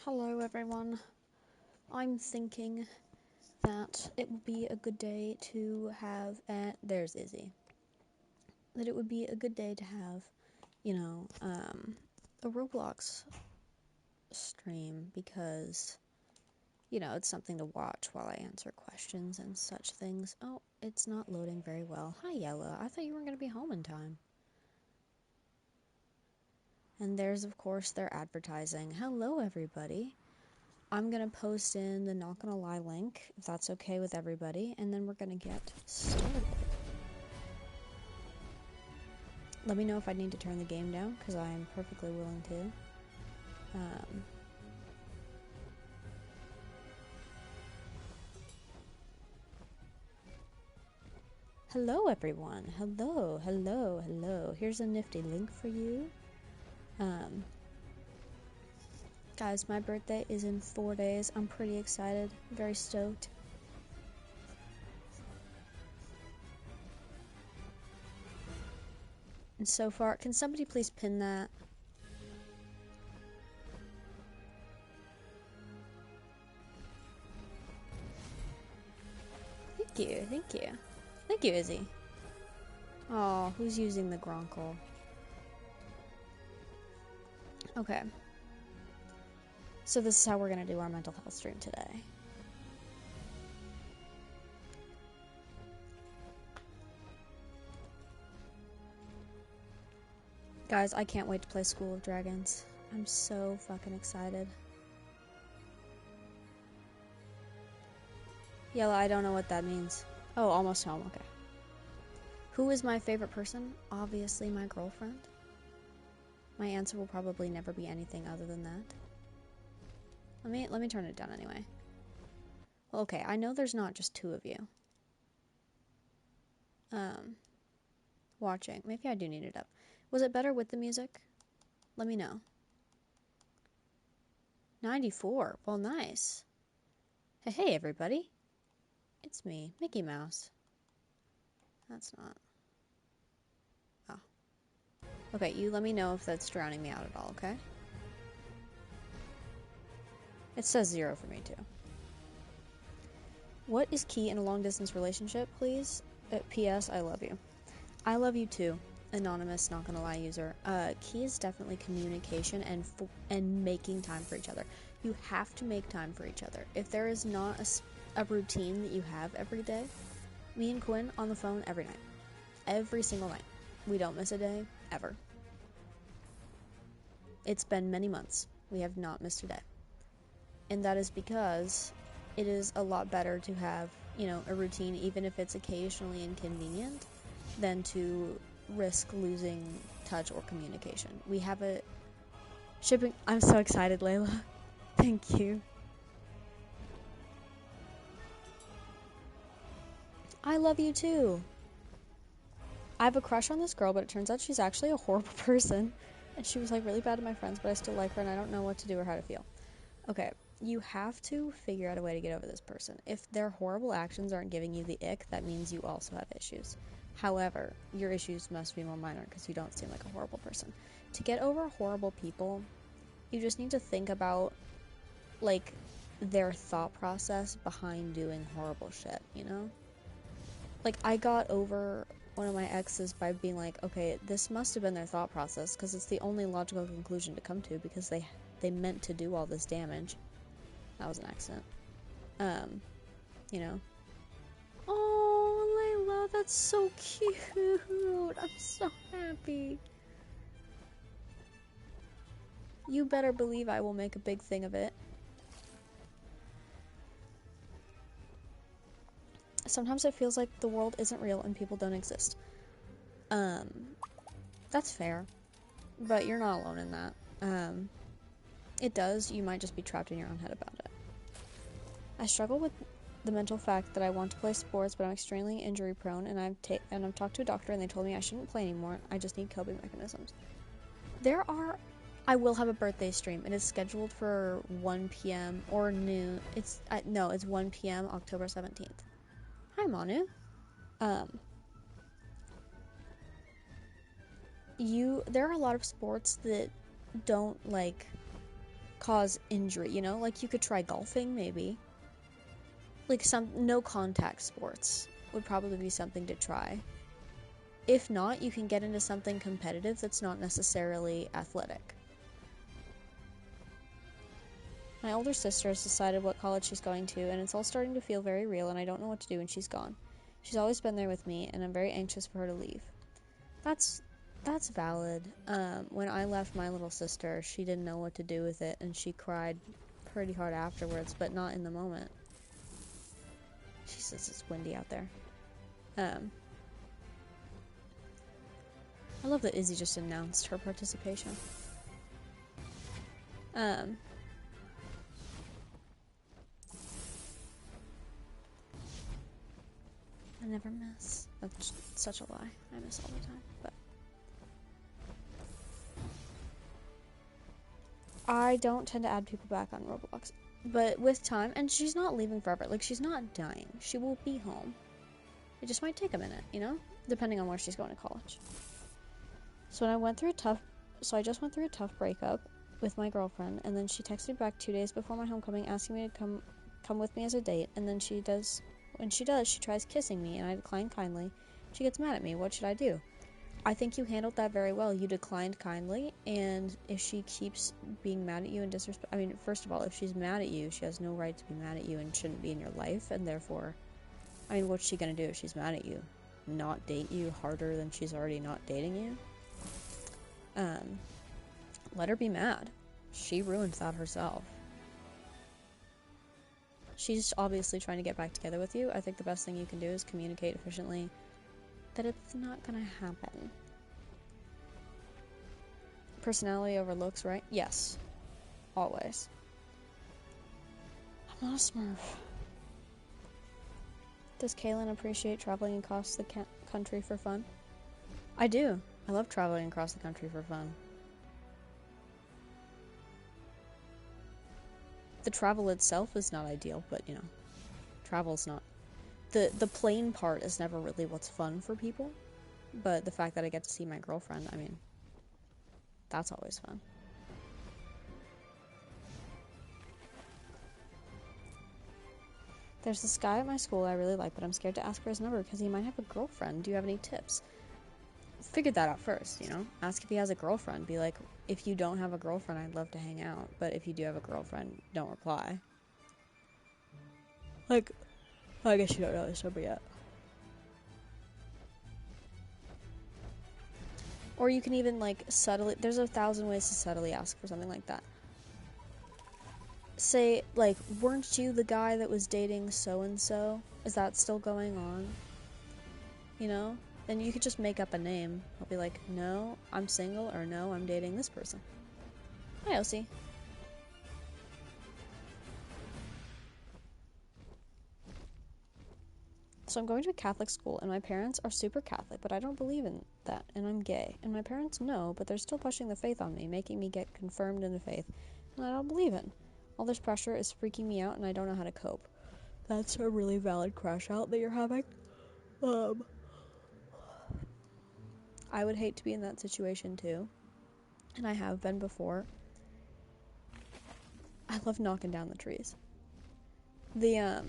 Hello everyone. I'm thinking that it would be a good day to have there's Izzy. That it would be a good day to have, a Roblox stream because, it's something to watch while I answer questions and such things. Oh, it's not loading very well. Hi Yella, I thought you weren't going to be home in time. And there's of course their advertising. Hello everybody. I'm going to post in the Not Gonna Lie link, if that's okay with everybody, and then we're going to get started. Let me know if I need to turn the game down, because I am perfectly willing to. Hello, everyone. Hello, hello, hello. Here's a nifty link for you. Guys, my birthday is in 4 days. I'm pretty excited. Very stoked. And so far, can somebody please pin that? Thank you, thank you. Thank you, Izzy. Oh, who's using the Gronkle? Okay. So this is how we're going to do our mental health stream today. Guys, I can't wait to play School of Dragons. I'm so fucking excited. Yella, I don't know what that means. Oh, almost home, okay. Who is my favorite person? Obviously my girlfriend. My answer will probably never be anything other than that. Let me turn it down anyway. Well, okay, I know there's not just two of you. Watching. Maybe I do need it up. Was it better with the music? Let me know. 94. Well, nice. Hey, everybody. It's me, Mickey Mouse. That's not. Oh. Okay, you let me know if that's drowning me out at all, okay? It says 0 for me, too. What is key in a long-distance relationship, please? P.S. I love you. I love you, too. Anonymous, not gonna lie user. Key is definitely communication and making time for each other. You have to make time for each other. If there is not a routine that you have every day, me and Quinn on the phone every night. Every single night. We don't miss a day, ever. It's been many months. We have not missed a day. And that is because it is a lot better to have, a routine, even if it's occasionally inconvenient, than to risk losing touch or communication. We have a shipping. I'm so excited, Layla. Thank you. I love you too. I have a crush on this girl, but it turns out she's actually a horrible person. And she was like really bad to my friends, but I still like her and I don't know what to do or how to feel. Okay, you have to figure out a way to get over this person. If their horrible actions aren't giving you the ick, that means you also have issues. However, your issues must be more minor because you don't seem like a horrible person. To get over horrible people, you just need to think about, like, their thought process behind doing horrible shit, Like, I got over one of my exes by being like, okay, this must have been their thought process because it's the only logical conclusion to come to because they meant to do all this damage. That was an accident. Oh, Layla, that's so cute. I'm so happy. You better believe I will make a big thing of it. Sometimes it feels like the world isn't real and people don't exist. That's fair. But you're not alone in that. It does. You might just be trapped in your own head about it. I struggle with the mental fact that I want to play sports, but I'm extremely injury prone, and I've talked to a doctor, and they told me I shouldn't play anymore. I just need coping mechanisms. I will have a birthday stream. It is scheduled for 1 p.m. or noon. It's 1 p.m. October 17th. Hi, Manu. There are a lot of sports that don't, like, cause injury, you know? Like, you could try golfing, maybe. Like, some no-contact sports would probably be something to try. If not, you can get into something competitive that's not necessarily athletic. My older sister has decided what college she's going to, and it's all starting to feel very real, and I don't know what to do when she's gone. She's always been there with me, and I'm very anxious for her to leave. That's valid. When I left my little sister, she didn't know what to do with it, and she cried pretty hard afterwards, but not in the moment. Jesus, it's windy out there. I love that Izzy just announced her participation. I never miss. That's such a lie. I miss all the time. But I don't tend to add people back on Roblox. But with time, and she's not leaving forever. Like, she's not dying. She will be home. It just might take a minute, you know? Depending on where she's going to college. So I just went through a tough breakup with my girlfriend, and then she texted me back 2 days before my homecoming asking me to come with me as a date, and then when she does, she tries kissing me, and I decline kindly. She gets mad at me. What should I do? I think you handled that very well. You declined kindly, and if she keeps being mad at you and disrespect... I mean, first of all, if she's mad at you, she has no right to be mad at you and shouldn't be in your life, and therefore... I mean, what's she gonna do if she's mad at you? Not date you harder than she's already not dating you? Let her be mad. She ruined that herself. She's obviously trying to get back together with you. I think the best thing you can do is communicate efficiently that it's not gonna happen. Personality over looks, right? Yes. Always. I'm not a smurf. Does Kaelin appreciate traveling across the country for fun? I do. I love traveling across the country for fun. The travel itself is not ideal, but, you know, travel's not... The plane part is never really what's fun for people, but the fact that I get to see my girlfriend, I mean, that's always fun. There's this guy at my school I really like, but I'm scared to ask for his number because he might have a girlfriend. Do you have any tips? Figure that out first, you know? Ask if he has a girlfriend. Be like, if you don't have a girlfriend, I'd love to hang out, but if you do have a girlfriend, don't reply. Like, I guess you don't know his number yet. Or you can even, like, subtly... There's 1,000 ways to subtly ask for something like that. Say, like, weren't you the guy that was dating so-and-so? Is that still going on? You know? Then you could just make up a name. I'll be like, no, I'm single, or no, I'm dating this person. Hi, Elsie. So I'm going to a Catholic school, and my parents are super Catholic, but I don't believe in that, and I'm gay. And my parents know, but they're still pushing the faith on me, making me get confirmed in the faith, and I don't believe in. All this pressure is freaking me out, and I don't know how to cope. That's a really valid crash out that you're having. I would hate to be in that situation, too. And I have been before. I love knocking down the trees. I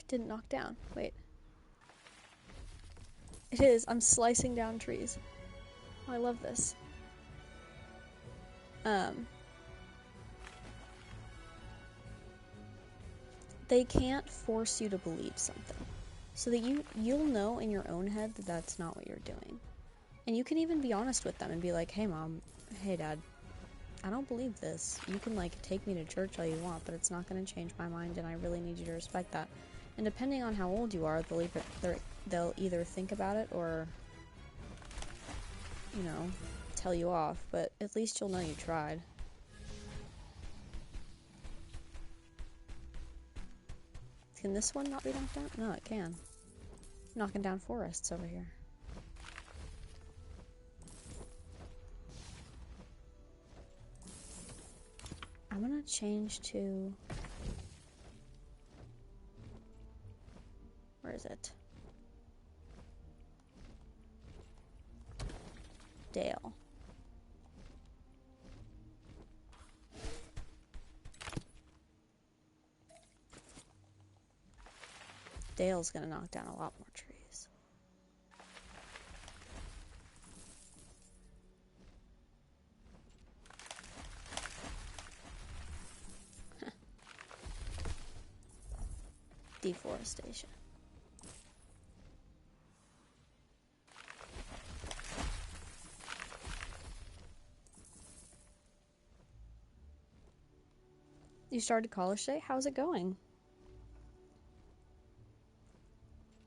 didn't knock down. Wait. It is. I'm slicing down trees. Oh, I love this. They can't force you to believe something. So that you'll know in your own head that that's not what you're doing. And you can even be honest with them and be like, hey mom, hey dad, I don't believe this. You can, like, take me to church all you want, but it's not going to change my mind, and I really need you to respect that. And depending on how old you are, they'll either think about it or, you know, tell you off, but at least you'll know you tried. Can this one not be knocked down? No, it can. Knocking down forests over here. I'm gonna change to... Where is it? Dale. Dale's gonna knock down a lot more trees. Deforestation. You started college today? How's it going?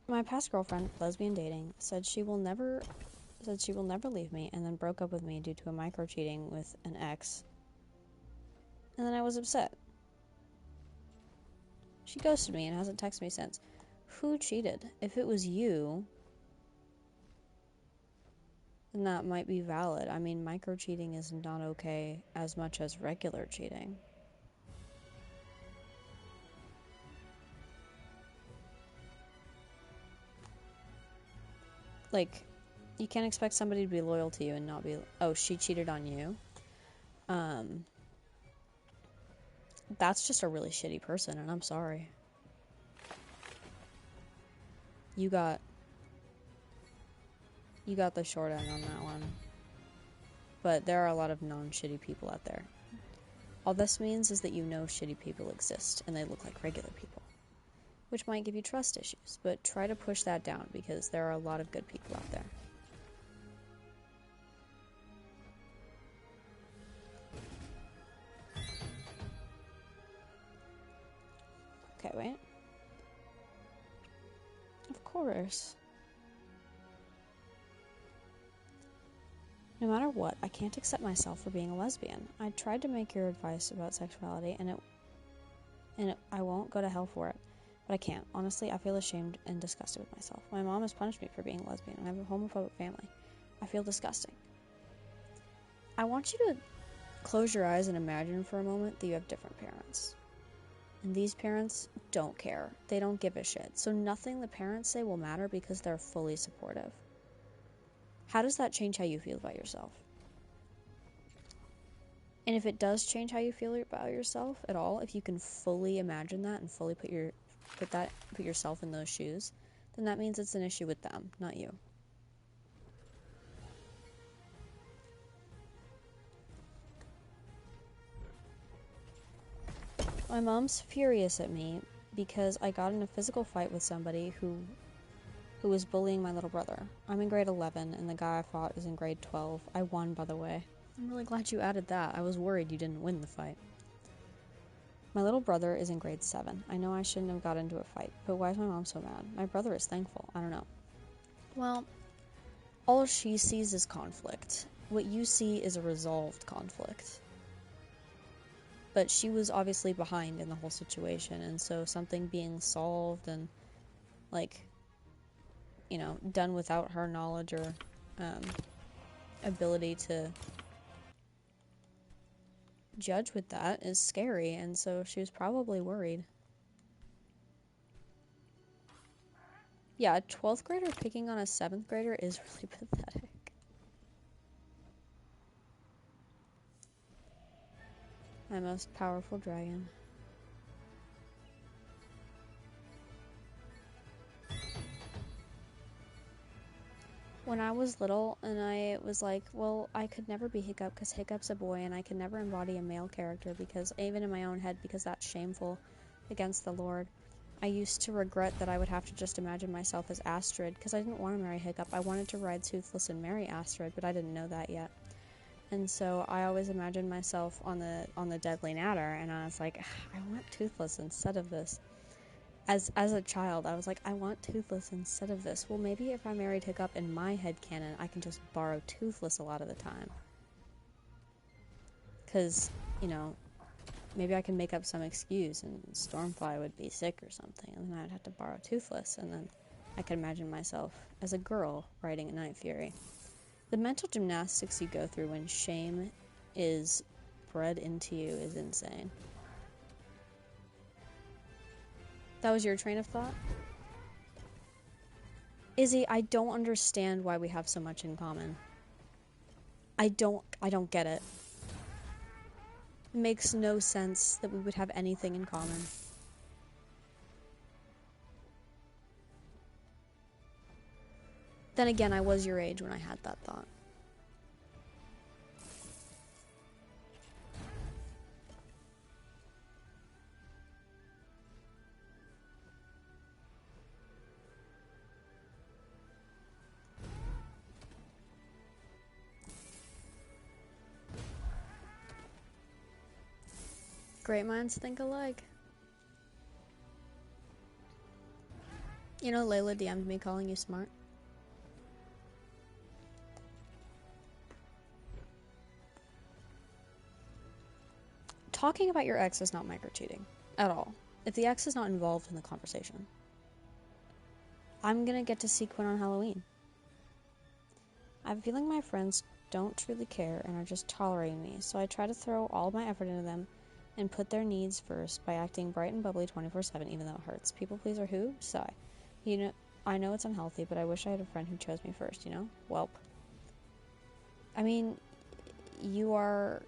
My past girlfriend, lesbian dating, said she will never leave me, and then broke up with me due to a micro cheating with an ex. And then I was upset. She ghosted me and hasn't texted me since. Who cheated? If it was you, then that might be valid. I mean, micro cheating is not okay as much as regular cheating. Like, you can't expect somebody to be loyal to you and not be, oh, she cheated on you. That's just a really shitty person, and I'm sorry. You got the short end on that one. But there are a lot of non-shitty people out there. All this means is that you know shitty people exist, and they look like regular people, which might give you trust issues, but try to push that down because there are a lot of good people out there. Okay, wait. Of course. No matter what, I can't accept myself for being a lesbian. I tried to make your advice about sexuality, and I won't go to hell for it. But I can't. Honestly, I feel ashamed and disgusted with myself. My mom has punished me for being a lesbian, and I have a homophobic family. I feel disgusting. I want you to close your eyes and imagine for a moment that you have different parents. And these parents don't care. They don't give a shit. So nothing the parents say will matter because they're fully supportive. How does that change how you feel about yourself? And if it does change how you feel about yourself at all, if you can fully imagine that and fully put yourself in those shoes, then that means it's an issue with them, not you. My mom's furious at me because I got in a physical fight with somebody who was bullying my little brother. I'm in grade 11 and the guy I fought is in grade 12. I won, by the way. I'm really glad you added that. I was worried you didn't win the fight. My little brother is in grade 7. I know I shouldn't have got into a fight, but why is my mom so mad? My brother is thankful. I don't know. Well, all she sees is conflict. What you see is a resolved conflict. But she was obviously behind in the whole situation, and so something being solved and, like, you know, done without her knowledge or ability to judge with that is scary, and so she was probably worried. Yeah, a 12th grader picking on a 7th grader is really pathetic. My most powerful dragon. When I was little and I was like, well, I could never be Hiccup because Hiccup's a boy and I could never embody a male character because, even in my own head, because that's shameful against the Lord. I used to regret that I would have to just imagine myself as Astrid because I didn't want to marry Hiccup. I wanted to ride Toothless and marry Astrid, but I didn't know that yet. And so I always imagined myself on the Deadly Natter, and I was like, I want Toothless instead of this. As a child, I was like, I want Toothless instead of this. Well, maybe if I married Hiccup in my headcanon, I can just borrow Toothless a lot of the time. Because, you know, maybe I can make up some excuse and Stormfly would be sick or something, and then I'd have to borrow Toothless, and then I could imagine myself as a girl riding a Night Fury. The mental gymnastics you go through when shame is bred into you is insane. That was your train of thought? Izzy, I don't understand why we have so much in common. I don't get it. It makes no sense that we would have anything in common. Then again, I was your age when I had that thought. Great minds think alike. You know, Layla DM'd me calling you smart. Talking about your ex is not micro-cheating. At all. If the ex is not involved in the conversation. I'm gonna get to see Quinn on Halloween. I have a feeling my friends don't truly care and are just tolerating me, so I try to throw all my effort into them and put their needs first by acting bright and bubbly 24/7, even though it hurts. People pleaser who? Sigh. You know, I know it's unhealthy, but I wish I had a friend who chose me first, you know? Welp. I mean, you are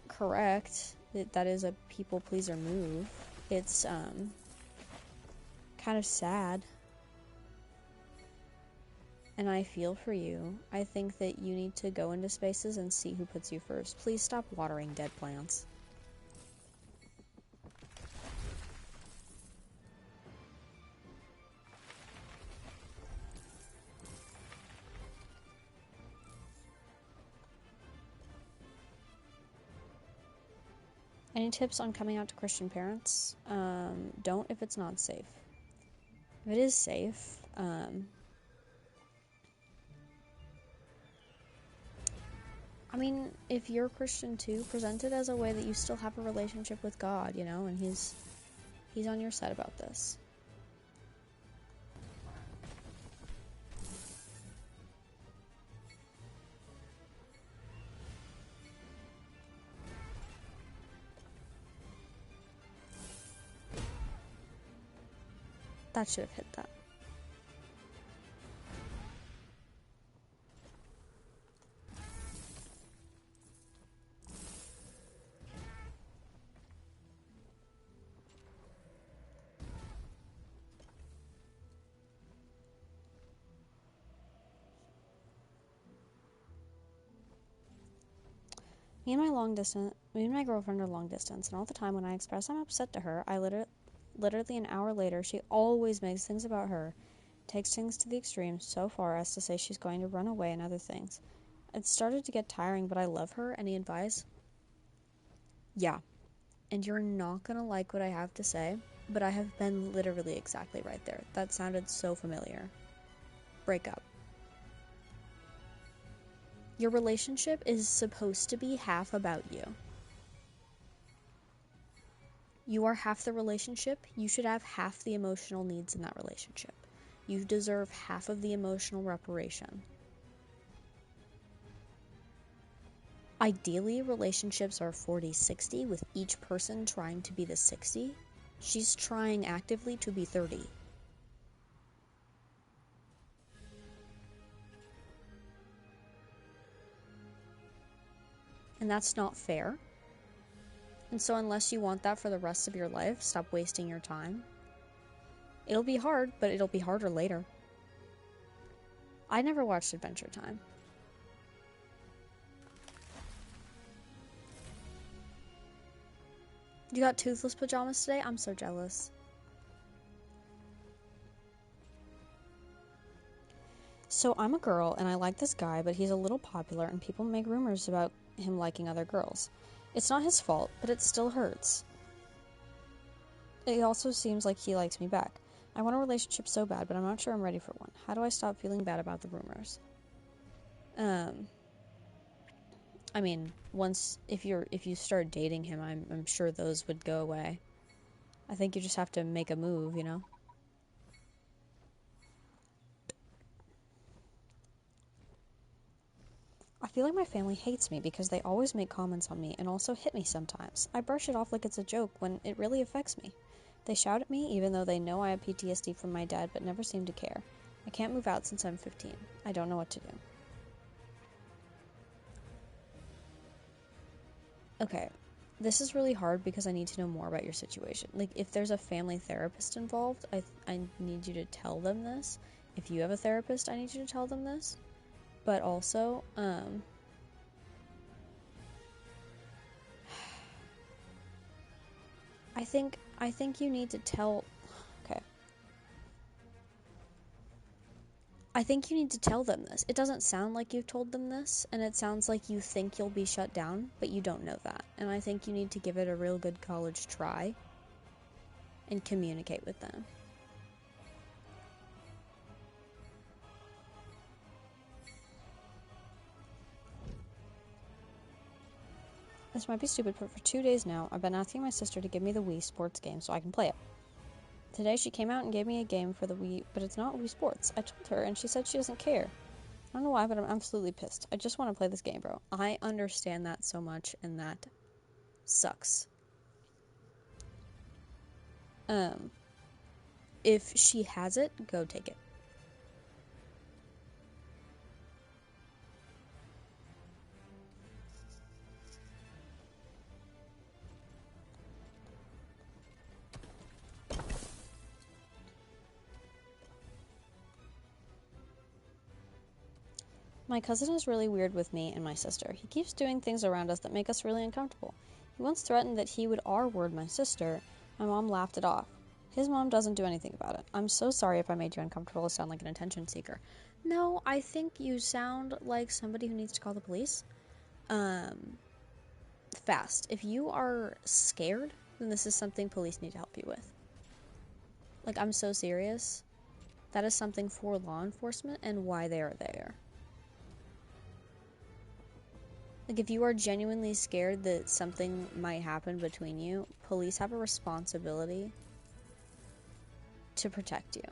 correct. That is a people pleaser move. It's, kind of sad. And I feel for you. I think that you need to go into spaces and see who puts you first. Please stop watering dead plants. Any tips on coming out to Christian parents? Don't if it's not safe. If it is safe, I mean, if you're Christian too, present it as a way that you still have a relationship with God, you know, and he's on your side about this. That should have hit that. Me and my girlfriend are long distance, and all the time when I express I'm upset to her, literally an hour later, she always makes things about her, takes things to the extreme so far as to say she's going to run away and other things. It started to get tiring, but I love her. Any advice? Yeah. And you're not gonna like what I have to say, but I have been literally exactly right there. That sounded so familiar. Break up. Your relationship is supposed to be half about you. You are half the relationship. You should have half the emotional needs in that relationship. You deserve half of the emotional reparation. Ideally, relationships are 40-60 with each person trying to be the 60. She's trying actively to be 30. And that's not fair. And so unless you want that for the rest of your life, stop wasting your time. It'll be hard, but it'll be harder later. I never watched Adventure Time. You got toothless pajamas today? I'm so jealous. So I'm a girl and I like this guy, but he's a little popular and people make rumors about him liking other girls. It's not his fault, but it still hurts. It also seems like he likes me back. I want a relationship so bad, but I'm not sure I'm ready for one. How do I stop feeling bad about the rumors? I mean, if you start dating him, I'm sure those would go away. I think you just have to make a move, you know? I feel like my family hates me because they always make comments on me and also hit me sometimes. I brush it off like it's a joke when it really affects me. They shout at me even though they know I have PTSD from my dad but never seem to care. I can't move out since I'm 15. I don't know what to do. Okay, this is really hard because I need to know more about your situation. Like, if there's a family therapist involved, I need you to tell them this. if you have a therapist, I need you to tell them this. But also, I think you need to tell, okay. I think you need to tell them this. It doesn't sound like you've told them this, and it sounds like you think you'll be shut down, but you don't know that. And I think you need to give it a real good college try and communicate with them. This might be stupid, but for 2 days now, I've been asking my sister to give me the Wii Sports game so I can play it. Today she came out and gave me a game for the Wii, but it's not Wii Sports. I told her, and she said she doesn't care. I don't know why, but I'm absolutely pissed. I just want to play this game, bro. I understand that so much, and that sucks. If she has it, go take it. My cousin is really weird with me and my sister. He keeps doing things around us that make us really uncomfortable. He once threatened that he would R-word my sister. My mom laughed it off. His mom doesn't do anything about it. I'm so sorry if I made you uncomfortable or sound like an attention seeker. No, I think you sound like somebody who needs to call the police. Fast. If you are scared, then this is something police need to help you with. Like, I'm so serious. That is something for law enforcement and why they are there. Like, if you are genuinely scared that something might happen between you, police have a responsibility to protect you.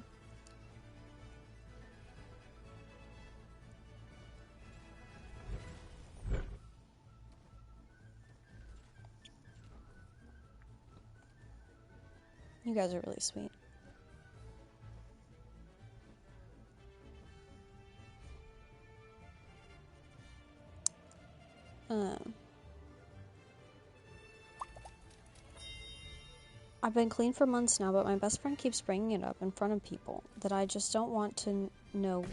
You guys are really sweet. I've been clean for months now, but my best friend keeps bringing it up in front of people that I just don't want to know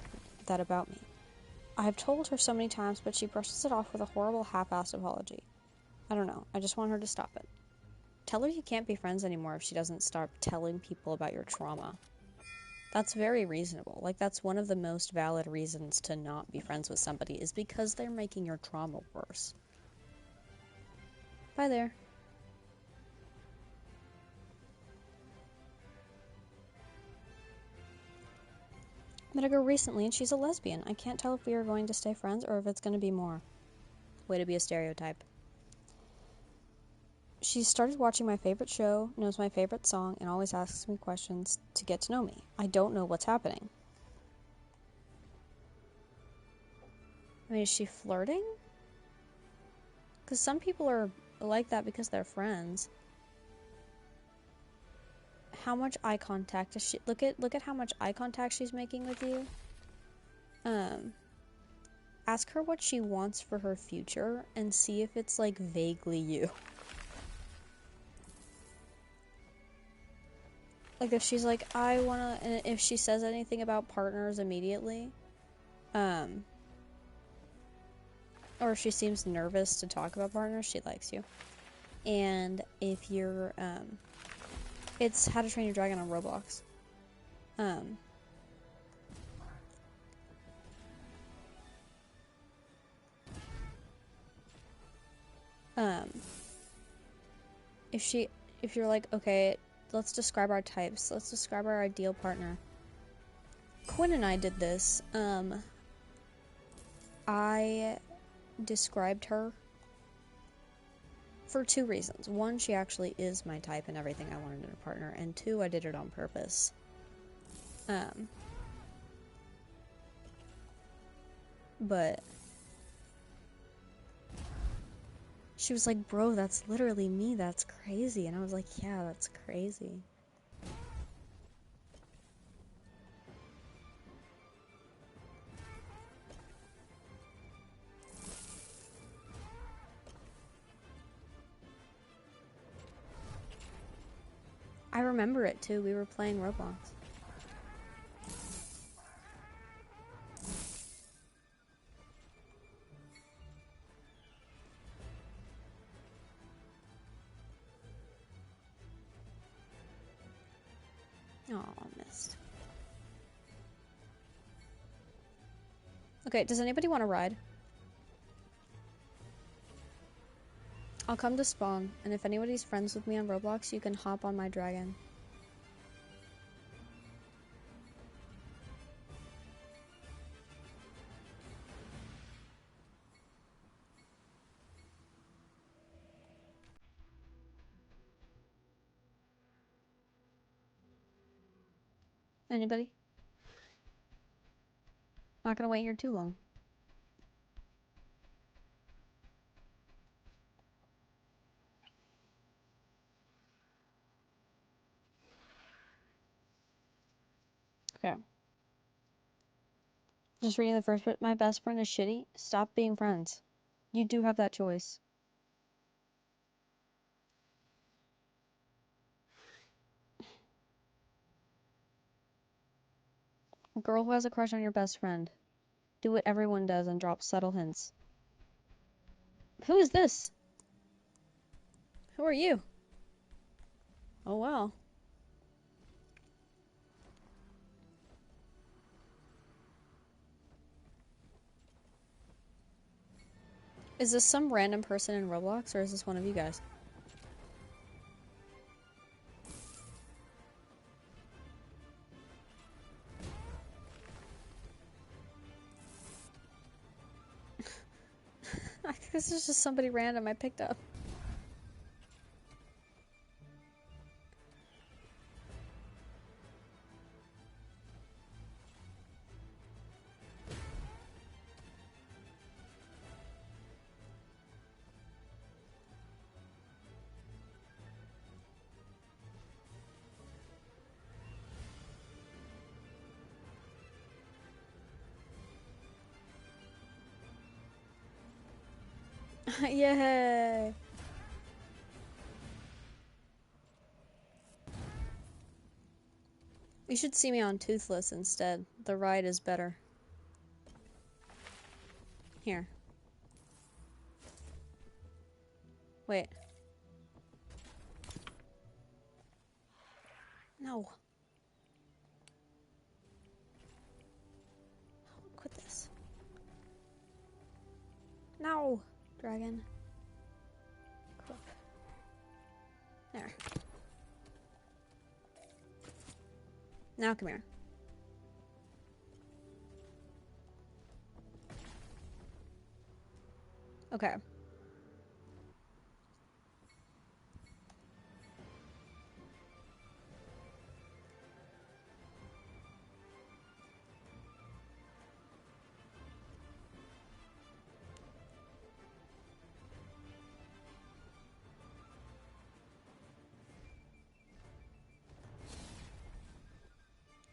that about me. I have told her so many times, but she brushes it off with a horrible half-assed apology. I don't know. I just want her to stop it. Tell her you can't be friends anymore if she doesn't start telling people about your trauma. That's very reasonable. Like, that's one of the most valid reasons to not be friends with somebody is because they're making your trauma worse. Bye there. Met a girl recently and she's a lesbian. I can't tell if we are going to stay friends or if it's going to be more. Way to be a stereotype. She started watching my favorite show, knows my favorite song, and always asks me questions to get to know me. I don't know what's happening. I mean, is she flirting? Because some people are like that because they're friends. How much eye contact does she... Look at how much eye contact she's making with you. Ask her what she wants for her future and see if it's, like, vaguely you. Like, if she's like, I wanna... And if she says anything about partners immediately, or if she seems nervous to talk about partners, she likes you. And if you're, it's How to Train Your Dragon on Roblox. If you're like, okay, let's describe our types, let's describe our ideal partner. Quinn and I did this. I described her for 2 reasons. 1, she actually is my type and everything I wanted in a partner, and 2, I did it on purpose. But she was like, bro, that's literally me, that's crazy. And I was like, yeah, that's crazy. I remember it too, we were playing Roblox. Oh, missed. Okay, does anybody want to ride? I'll come to spawn, and if anybody's friends with me on Roblox, you can hop on my dragon. Anybody? Not gonna wait here too long. Okay. Just reading the first bit. My best friend is shitty. Stop being friends. You do have that choice. A girl who has a crush on your best friend. Do what everyone does and drop subtle hints. Who is this? Who are you? Oh, wow. Is this some random person in Roblox, or is this one of you guys? I think this is just somebody random I picked up. Yay! You should see me on Toothless instead. The ride is better. Here. Wait. No. Quit this. No! Dragon. Equip. There. Now come here. Okay.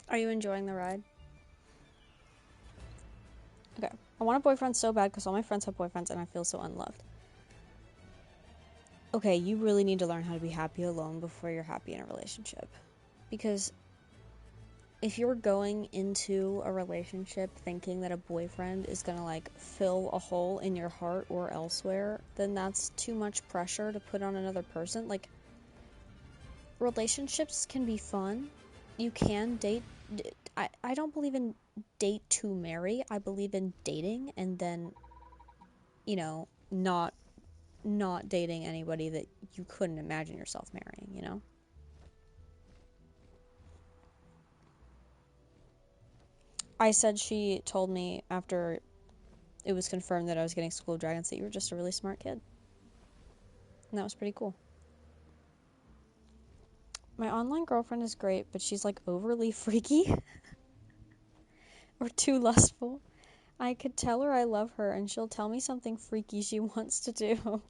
Are you enjoying the ride? Okay. I want a boyfriend so bad because all my friends have boyfriends and I feel so unloved. Okay, you really need to learn how to be happy alone before you're happy in a relationship. Because if you're going into a relationship thinking that a boyfriend is gonna like fill a hole in your heart or elsewhere, then that's too much pressure to put on another person. Like, relationships can be fun. You can date. I don't believe in date to marry. I believe in dating and then, you know, not dating anybody that you couldn't imagine yourself marrying, you know? I said she told me after it was confirmed that I was getting School of Dragons that you were just a really smart kid. And that was pretty cool. My online girlfriend is great, but she's like overly freaky or too lustful. I could tell her I love her and she'll tell me something freaky she wants to do.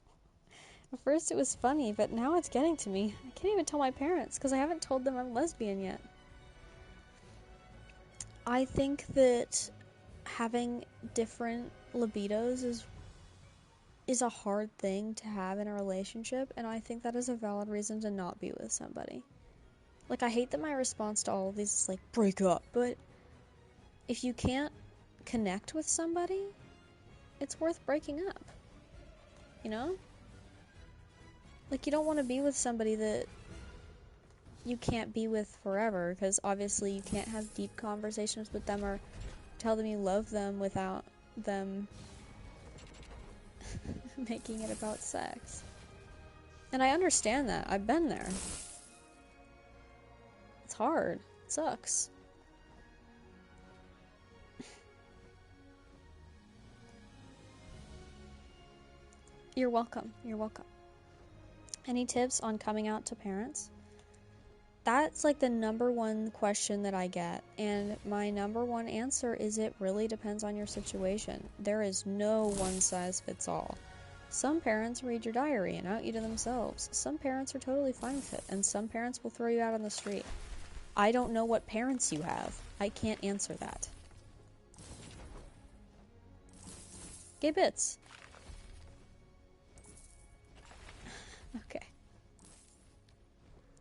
At first it was funny, but now it's getting to me. I can't even tell my parents because I haven't told them I'm lesbian yet. I think that having different libidos is a hard thing to have in a relationship, and I think that is a valid reason to not be with somebody. Like, I hate that my response to all of these is like, break up, but if you can't connect with somebody, it's worth breaking up. You know? Like, you don't want to be with somebody that you can't be with forever, because obviously you can't have deep conversations with them or tell them you love them without them making it about sex. And I understand that. I've been there. It's hard. It sucks. You're welcome. You're welcome. Any tips on coming out to parents? That's like the number one question that I get. And my number one answer is it really depends on your situation. There is no one size fits all. Some parents read your diary and out you to themselves. Some parents are totally fine with it. And some parents will throw you out on the street. I don't know what parents you have. I can't answer that. Gay bits. Okay.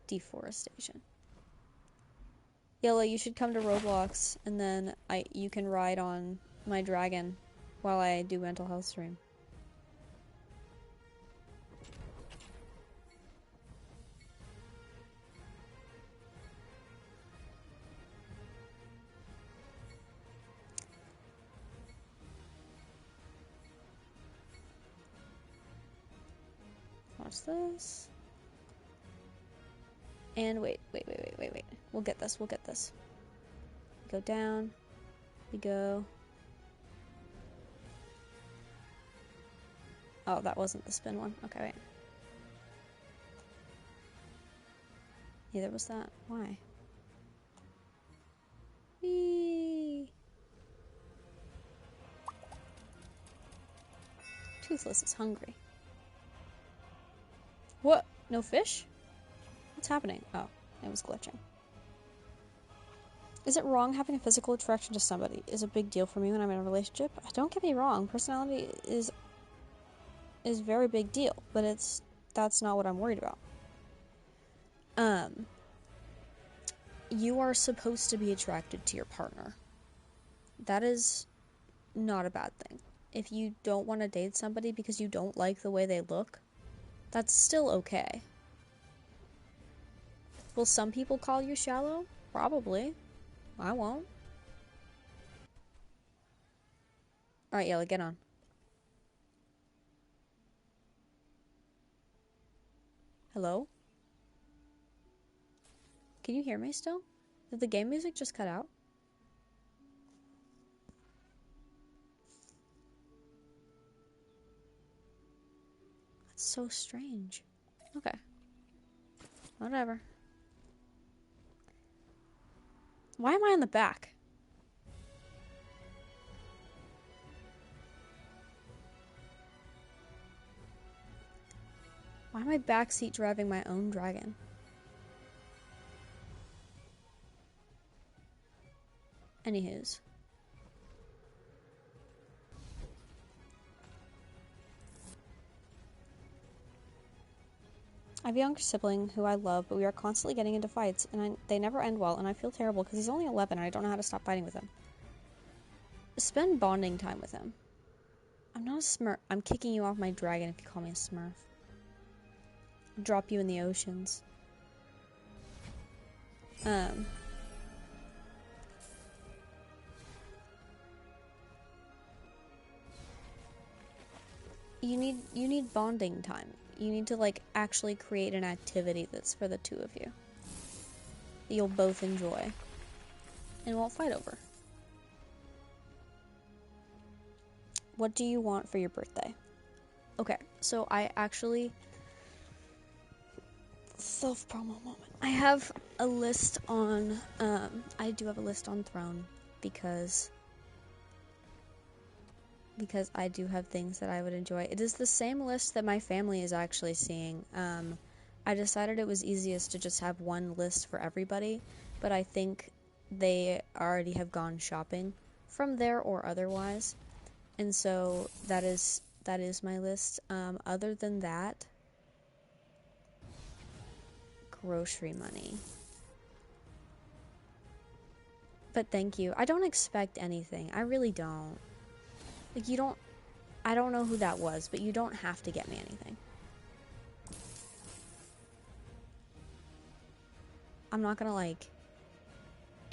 Deforestation. Yella, you should come to Roblox, and then you can ride on my dragon while I do mental health stream. Watch this. And wait. We'll get this. Go down. We go. Oh, that wasn't the spin one. Okay, wait. Neither was that. Why? Whee! Toothless is hungry. What? No fish? What's happening? Oh, it was glitching. Is it wrong having a physical attraction to somebody is a big deal for me when I'm in a relationship? Don't get me wrong, personality is very big deal, but that's not what I'm worried about. You are supposed to be attracted to your partner. That is not a bad thing. If you don't want to date somebody because you don't like the way they look, that's still okay. Will some people call you shallow? Probably. I won't. Alright, Yella, get on. Hello? Can you hear me still? Did the game music just cut out? That's so strange. Okay. Whatever. Why am I on the back? Why am I backseat driving my own dragon? Anywho's. I have a younger sibling who I love, but we are constantly getting into fights, and they never end well, and I feel terrible because he's only 11 and I don't know how to stop fighting with him. Spend bonding time with him. I'm not a smurf. I'm kicking you off my dragon if you call me a smurf. I'll drop you in the oceans. You need bonding time. You need to, like, actually create an activity that's for the two of you. That you'll both enjoy. And won't fight over. What do you want for your birthday? Okay, so I actually... Self-promo moment. I have a list on... I do have a list on Throne because I do have things that I would enjoy. It is the same list that my family is actually seeing. I decided it was easiest to just have one list for everybody, but I think they already have gone shopping from there or otherwise, and so that is my list. Other than that, grocery money. But thank you. I don't expect anything. I really don't. Like, you don't... I don't know who that was, but you don't have to get me anything. I'm not gonna, like,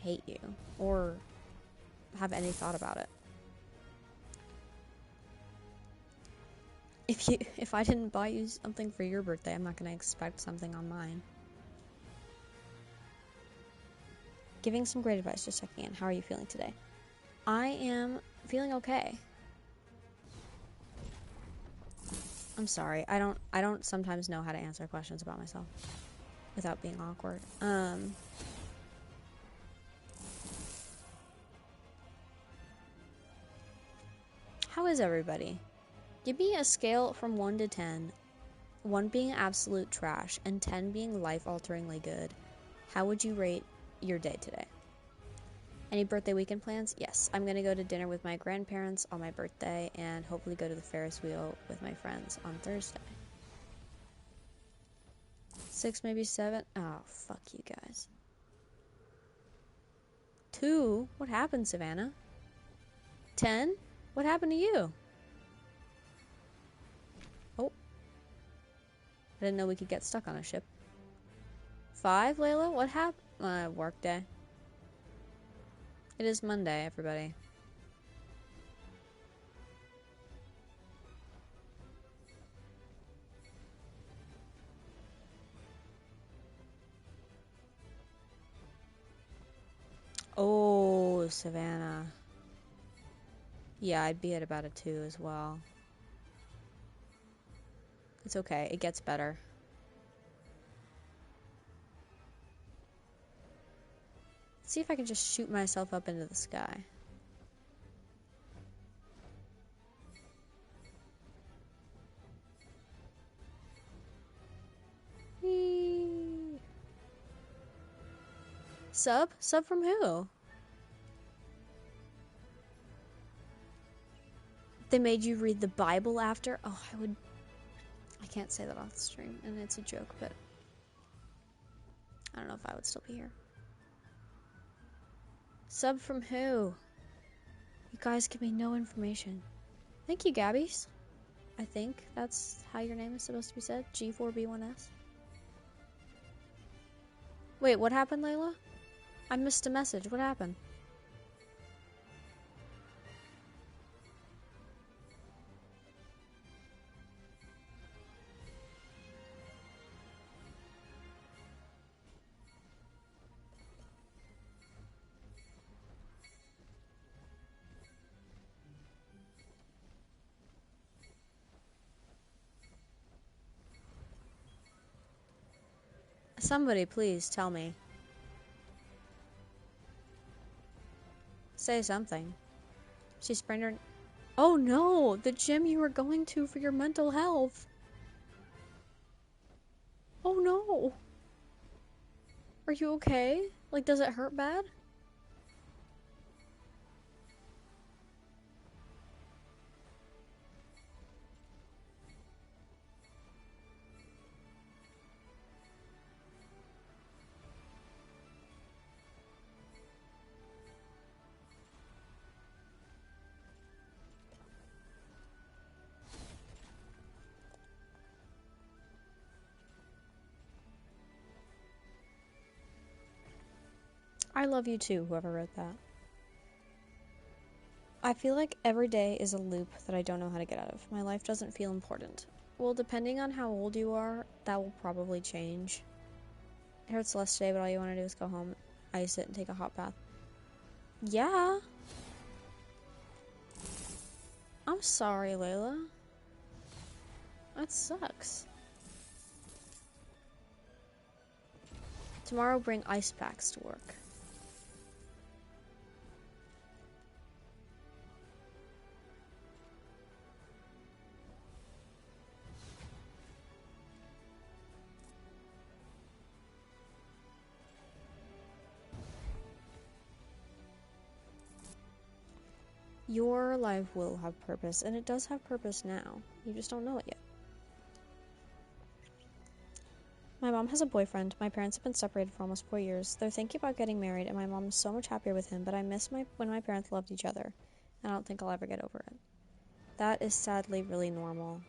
hate you or have any thought about it. If I didn't buy you something for your birthday, I'm not gonna expect something on mine. Giving some great advice, just checking in. How are you feeling today? I am feeling okay. I'm sorry. I don't sometimes know how to answer questions about myself without being awkward. How is everybody? Give me a scale from 1 to 10. 1 being absolute trash and 10 being life-alteringly good. How would you rate your day today? Any birthday weekend plans? Yes, I'm gonna go to dinner with my grandparents on my birthday and hopefully go to the Ferris wheel with my friends on Thursday. 6, maybe 7. Oh, fuck you guys. 2? What happened, Savannah? 10? What happened to you? Oh. I didn't know we could get stuck on a ship. 5, Layla? What happened? Work day. It is Monday, everybody. Oh, Savannah. Yeah, I'd be at about a 2 as well. It's okay. It gets better. Let's see if I can just shoot myself up into the sky. Whee! Sub? Sub from who? They made you read the Bible after? Oh, I can't say that off the stream, and it's a joke, but I don't know if I would still be here. Sub from who? You guys give me no information. Thank you, Gabbies. I think that's how your name is supposed to be said. G4B1S. Wait, what happened, Layla? I missed a message. What happened? Somebody, please tell me. Say something. She sprained her... Oh no! The gym you were going to for your mental health! Oh no! Are you okay? Like, does it hurt bad? I love you too, whoever wrote that. I feel like every day is a loop that I don't know how to get out of. My life doesn't feel important. Well, depending on how old you are, that will probably change. It hurts less today, but all you want to do is go home, ice it, and take a hot bath. Yeah. I'm sorry, Layla. That sucks. Tomorrow, bring ice packs to work. Your life will have purpose, and it does have purpose now. You just don't know it yet. My mom has a boyfriend. My parents have been separated for almost 4 years. They're thinking about getting married, and my mom is so much happier with him, but I miss when my parents loved each other, and I don't think I'll ever get over it. That is sadly really normal.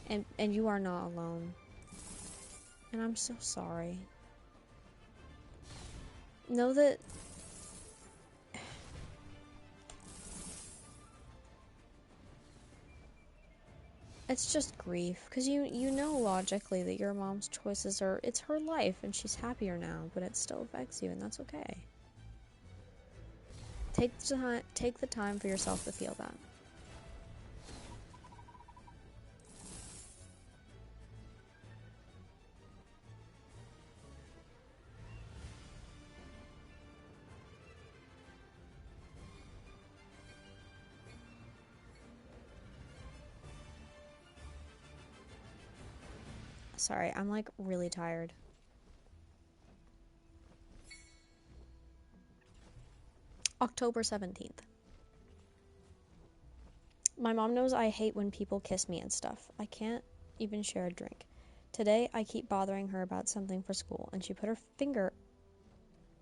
And you are not alone. And I'm so sorry. know that it's just grief, because you know logically that your mom's choices are, it's her life and she's happier now, but it still affects you, and that's okay. Take the time for yourself to feel that. Sorry, I'm like really tired. October 17th. My mom knows I hate when people kiss me and stuff. I can't even share a drink. Today, I keep bothering her about something for school, and she put her finger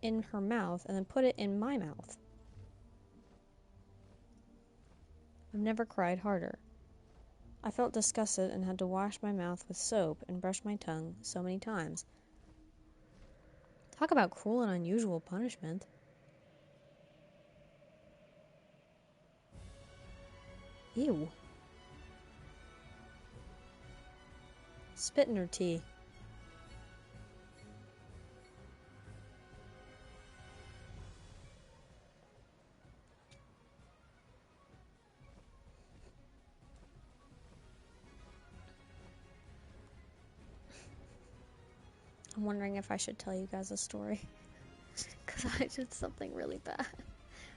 in her mouth and then put it in my mouth. I've never cried harder. I felt disgusted and had to wash my mouth with soap and brush my tongue so many times. Talk about cruel and unusual punishment. Ew. Spit in her tea. I'm wondering if I should tell you guys a story. Because I did something really bad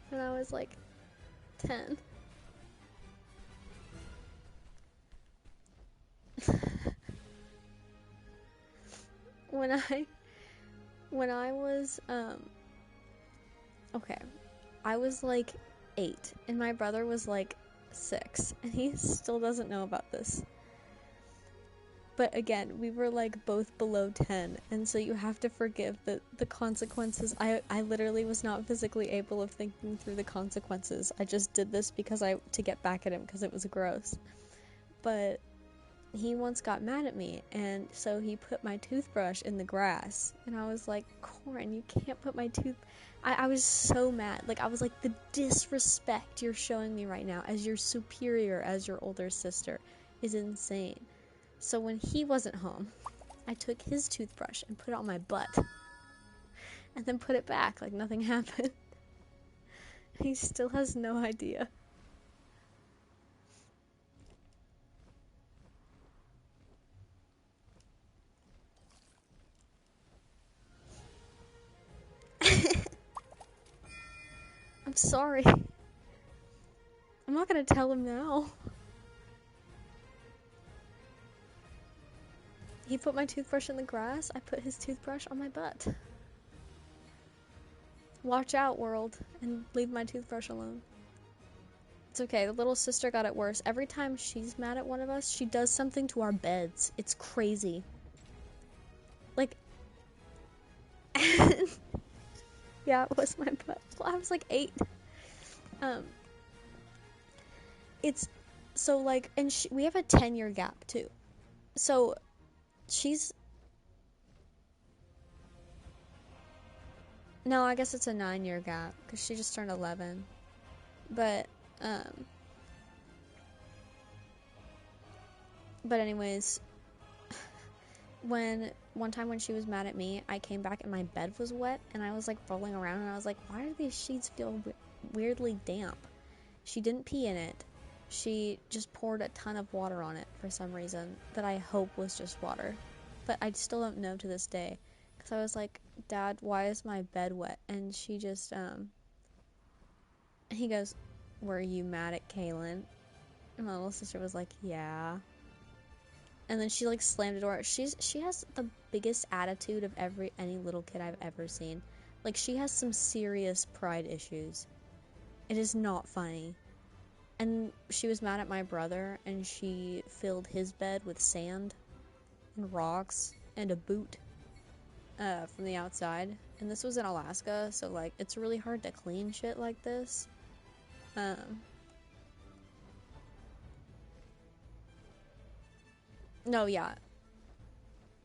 when I was like 10. When I was, okay, I was like 8, and my brother was like 6, and he still doesn't know about this. But again, we were like both below 10, and so you have to forgive the consequences. I literally was not physically able of thinking through the consequences. I just did this because to get back at him because it was gross. But he once got mad at me, and so he put my toothbrush in the grass, and I was like, Corin, you can't put my I was so mad. Like, I was like, the disrespect you're showing me right now as your superior, as your older sister, is insane. So when he wasn't home, I took his toothbrush and put it on my butt, and then put it back like nothing happened. He still has no idea. I'm sorry. I'm not gonna tell him now. He put my toothbrush in the grass, I put his toothbrush on my butt. Watch out, world, and leave my toothbrush alone. It's okay, the little sister got it worse. Every time she's mad at one of us, she does something to our beds. It's crazy. Like, yeah, it was my butt. Well, I was like 8. It's, so like, and we have a 10-year gap, too. So, no, I guess it's a 9-year gap, because she just turned 11. But anyways, one time when she was mad at me, I came back and my bed was wet, and I was like rolling around, and I was like, why do these sheets feel weirdly damp? She didn't pee in it. She just poured a ton of water on it for some reason that I hope was just water. But I still don't know to this day. Because I was like, Dad, why is my bed wet? And she just, he goes, were you mad at Kaelin? And my little sister was like, yeah. And then she like slammed the door. She has the biggest attitude of any little kid I've ever seen. Like, she has some serious pride issues. It is not funny. And she was mad at my brother, and she filled his bed with sand and rocks and a boot from the outside. And this was in Alaska, so like it's really hard to clean shit like this. No, yeah.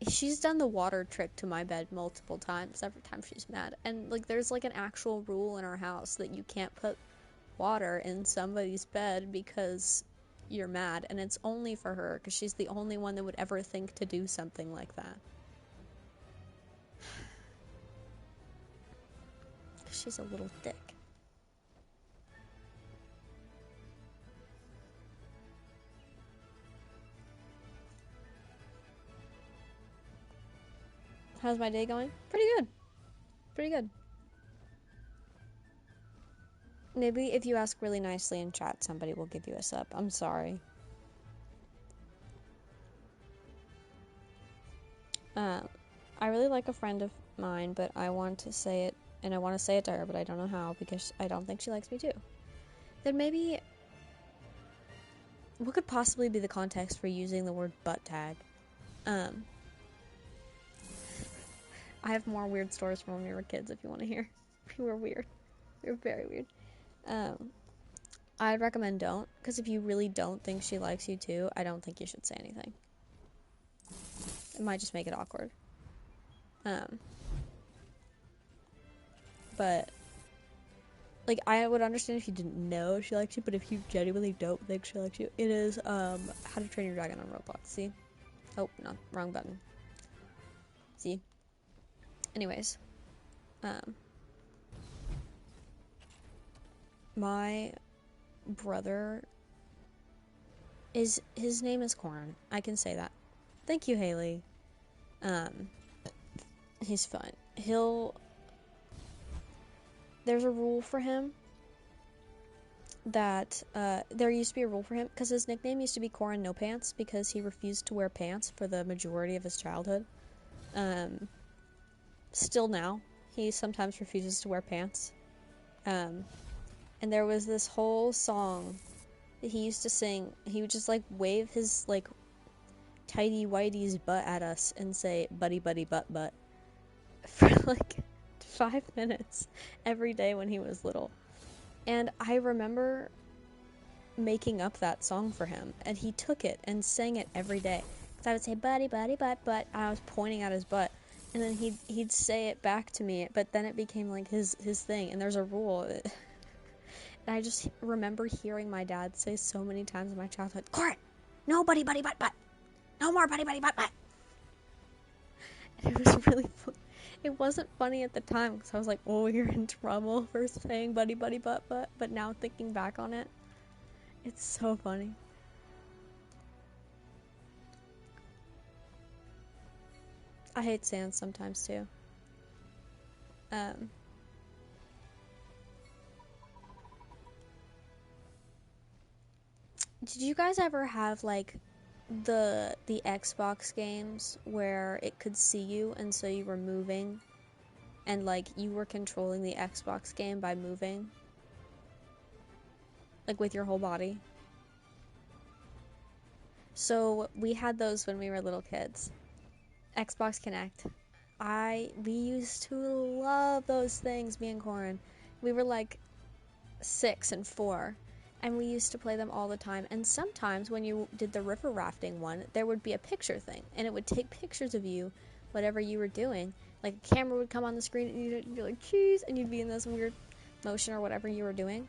she's done the water trick to my bed multiple times every time she's mad. And, like, there's, like, an actual rule in our house that you can't put water in somebody's bed because you're mad. And it's only for her, because she's the only one that would ever think to do something like that. She's a little dick. How's my day going? Pretty good. Pretty good. Maybe if you ask really nicely in chat, somebody will give you a sub. I'm sorry. I really like a friend of mine, but I want to say it, and I want to say it to her, but I don't know how, because I don't think she likes me too. Then maybe... What could possibly be the context for using the word butt tag? I have more weird stories from when we were kids if you want to hear. We were weird. We were very weird. I'd recommend don't, because if you really don't think she likes you too, I don't think you should say anything. It might just make it awkward. But, like, I would understand if you didn't know she likes you, but if you genuinely don't think she likes you, it is, How to Train Your Dragon on Roblox, see? Oh, no, wrong button. See? Anyways, my brother his name is Corn. I can say that. Thank you, Haley. He's fun. There's a rule for him that, there used to be a rule for him, because his nickname used to be Corin No Pants, because he refused to wear pants for the majority of his childhood. Still now, he sometimes refuses to wear pants. And there was this whole song that he used to sing. He would just, like, wave his, like, tighty whitey's butt at us and say, buddy, buddy, butt, butt, for, like, 5 minutes every day when he was little. And I remember making up that song for him, and he took it and sang it every day. Because I would say, buddy, buddy, butt, butt, and I was pointing at his butt. And then he'd say it back to me, but then it became, like, his thing, and there's a rule. And I just remember hearing my dad say so many times in my childhood, Corin, no buddy, buddy, butt, butt. No more buddy, buddy, butt, butt. And it was really funny. It wasn't funny at the time, because I was like, oh, you're in trouble for saying buddy, buddy, butt, butt. But now thinking back on it, it's so funny. I hate sand sometimes, too. Did you guys ever have, like, the Xbox games where it could see you, and so you were moving, and, like, you were controlling the Xbox game by moving? Like, with your whole body? So, we had those when we were little kids. Xbox Connect. We used to love those things, me and Corin. We were like 6 and 4, and we used to play them all the time. And sometimes when you did the river rafting one, there would be a picture thing, and it would take pictures of you, whatever you were doing. Like, a camera would come on the screen, and you'd be like, cheese, and you'd be in this weird motion or whatever you were doing.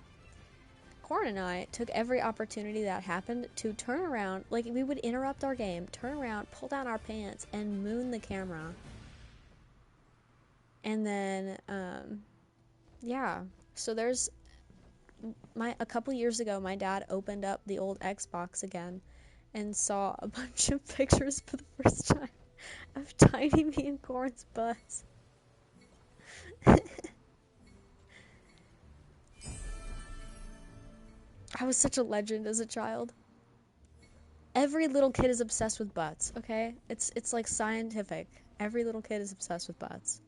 Corin and I took every opportunity that happened to turn around, like, we would interrupt our game, turn around, pull down our pants, and moon the camera. And then, yeah. So there's, a couple years ago, my dad opened up the old Xbox again and saw a bunch of pictures for the first time of Tiny Me and Corin's butts. I was such a legend as a child. Every little kid is obsessed with butts, okay? It's like scientific. Every little kid is obsessed with butts.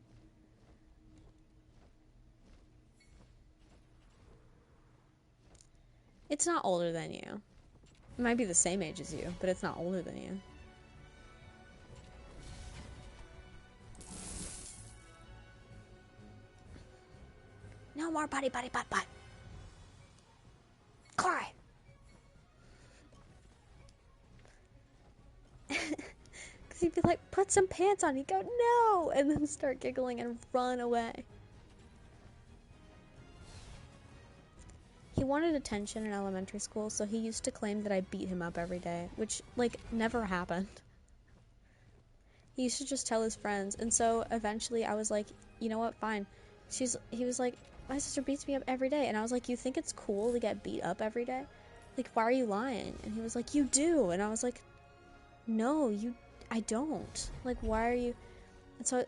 It's not older than you. It might be the same age as you, but it's not older than you. No more buddy, buddy, butt, butt. Corin! Because Because he'd be like, put some pants on. He'd go, no! And then start giggling and run away. He wanted attention in elementary school, so he used to claim that I beat him up every day, which, like, never happened. He used to just tell his friends, and so eventually I was like, you know what, fine. He was like, my sister beats me up every day, and I was like, you think it's cool to get beat up every day? Like, why are you lying? And he was like, you do, and I was like, no, I don't. Like, why are you? And so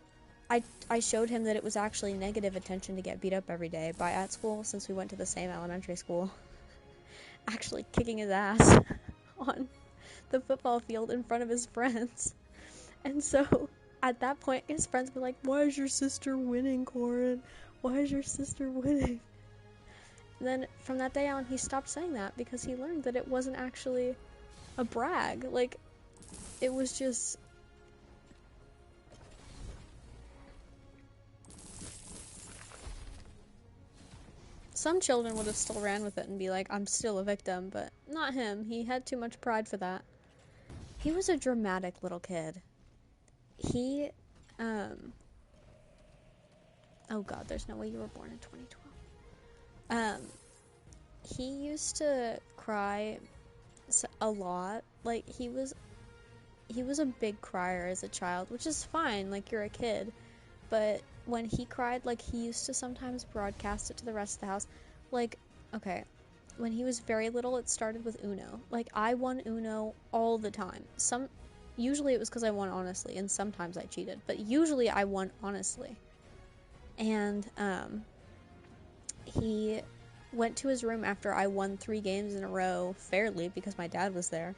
I showed him that it was actually negative attention to get beat up every day by at school, since we went to the same elementary school. Actually kicking his ass on the football field in front of his friends. And so at that point his friends were like, why is your sister winning, Corin? Why is your sister winning? And then from that day on he stopped saying that, because he learned that it wasn't actually a brag. Like, it was just... Some children would have still ran with it and be like, I'm still a victim, but not him. He had too much pride for that. He was a dramatic little kid. He, oh god, there's no way you were born in 2012. He used to cry a lot. Like, he was a big crier as a child, which is fine, like, you're a kid. But when he cried, like, he used to sometimes broadcast it to the rest of the house. Like, okay, when he was very little, it started with Uno. Like, I won Uno all the time. Usually it was because I won honestly, and sometimes I cheated. But usually I won honestly. And, he went to his room after I won 3 games in a row fairly, because my dad was there.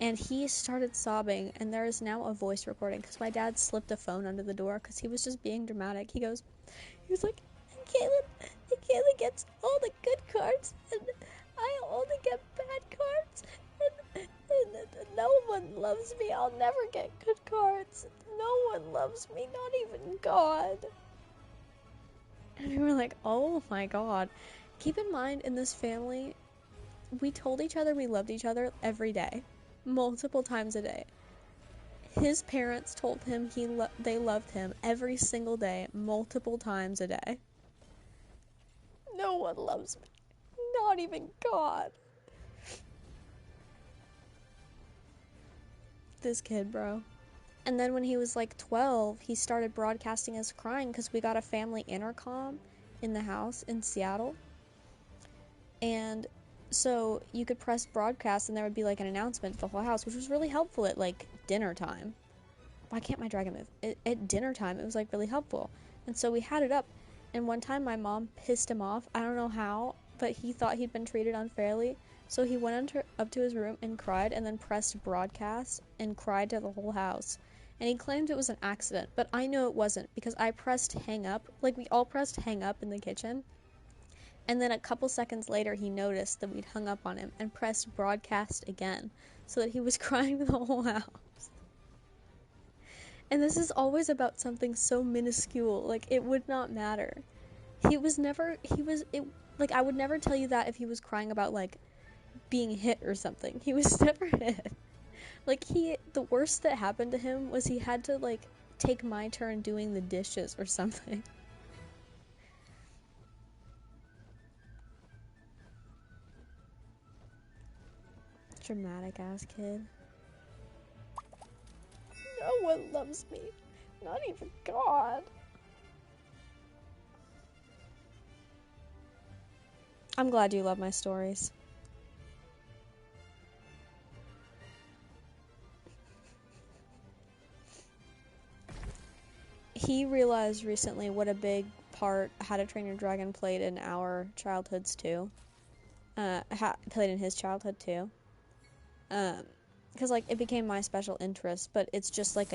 And he started sobbing, and there is now a voice recording, because my dad slipped a phone under the door, because he was just being dramatic. He was like, Kaelin gets all the good cards, and I only get bad cards, and no one loves me. I'll never get good cards. No one loves me, not even God. And we were like, oh my god. Keep in mind, in this family, we told each other we loved each other every day. Multiple times a day. His parents told him they loved him every single day, multiple times a day. No one loves me. Not even God. This kid, bro. And then when he was like 12, he started broadcasting us crying, because we got a family intercom in the house in Seattle. And so you could press broadcast and there would be like an announcement to the whole house, which was really helpful at like dinner time. Why can't my dragon move? At dinner time, it was like really helpful. And so we had it up. And one time my mom pissed him off. I don't know how, but he thought he'd been treated unfairly. So he went up to his room and cried, and then pressed broadcast and cried to the whole house. And he claimed it was an accident, but I know it wasn't, because I pressed hang up. Like, we all pressed hang up in the kitchen. And then a couple seconds later, he noticed that we'd hung up on him and pressed broadcast again, so that he was crying to the whole house. And this is always about something so minuscule, like, it would not matter. I would never tell you that if he was crying about, like, being hit or something. He was never hit. Like, the worst that happened to him was he had to, like, take my turn doing the dishes or something. Dramatic ass kid. No one loves me. Not even God. I'm glad you love my stories. He realized recently what a big part How to Train Your Dragon played in our childhoods too. Played in his childhood too. Because, like, it became my special interest, but it's just, like,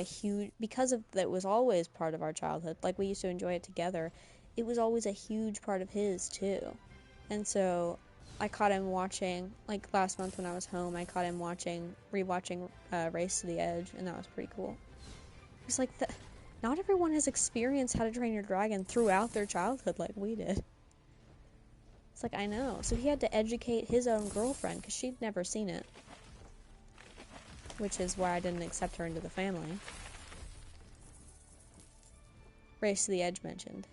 because of that, it was always part of our childhood, like, we used to enjoy it together, it was always a huge part of his, too. And so, I caught him watching, like, last month when I was home, I caught him rewatching Race to the Edge, and that was pretty cool. It's like, not everyone has experienced How to Train Your Dragon throughout their childhood like we did. It's like, I know. So he had to educate his own girlfriend, because she'd never seen it. which is why I didn't accept her into the family. Race to the Edge mentioned.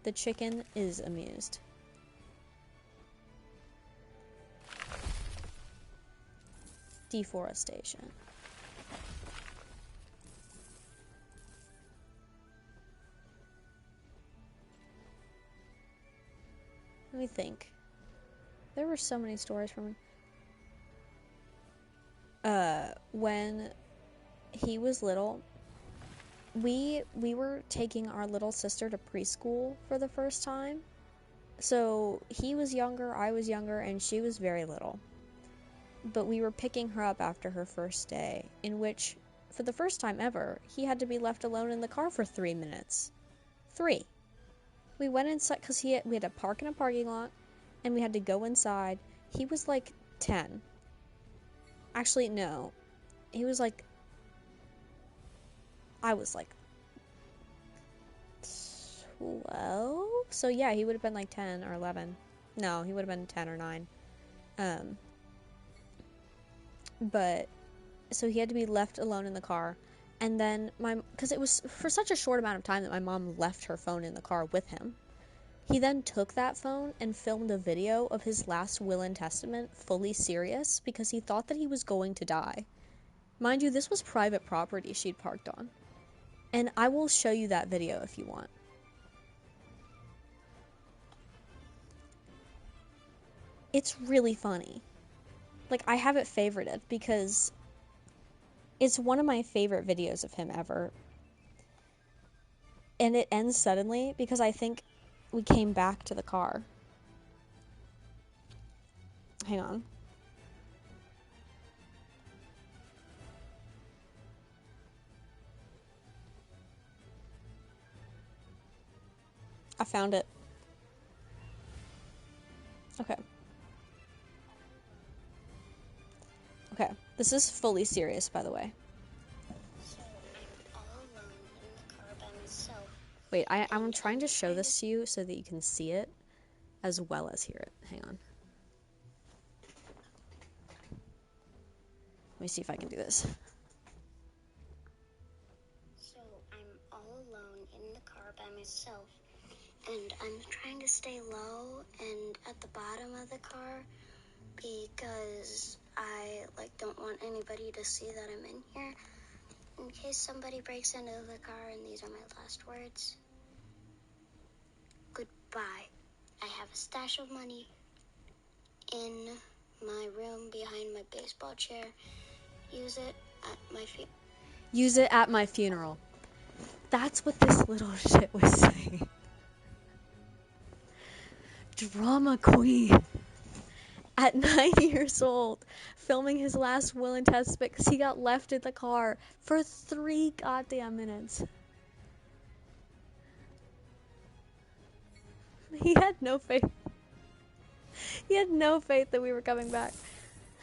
The chicken is amused. Deforestation. Let me think. There were so many stories from when he was little. We were taking our little sister to preschool for the first time. So he was younger, I was younger, and she was very little. But we were picking her up after her first day, in which, for the first time ever, he had to be left alone in the car for 3 minutes. 3. We went inside, because we had to park in a parking lot, and we had to go inside. He was like 10. Actually, no. He was like... I was like 12? So yeah, he would have been like 10 or 11. No, he would have been 10 or 9. But, so he had to be left alone in the car. And then because it was for such a short amount of time that my mom left her phone in the car with him. He then took that phone and filmed a video of his last will and testament fully serious because he thought that he was going to die. Mind you, this was private property she'd parked on. And I will show you that video if you want. It's really funny. Like, I have it favorited because it's one of my favorite videos of him ever. And it ends suddenly because I think we came back to the car. Hang on. I found it. Okay. Okay. This is fully serious, by the way. So I'm all alone in the car by myself. Wait, I'm trying to show this to you so that you can see it as well as hear it. Hang on. Let me see if I can do this. So I'm all alone in the car by myself, and I'm trying to stay low and at the bottom of the car because I don't want anybody to see that I'm in here in case somebody breaks into the car, and these are my last words. Goodbye. I have a stash of money in my room behind my baseball chair. Use it at my funeral. Use it at my funeral. That's what this little shit was saying. Drama queen. At 9 years old, filming his last will and testament because he got left in the car for 3 goddamn minutes. He had no faith. He had no faith that we were coming back.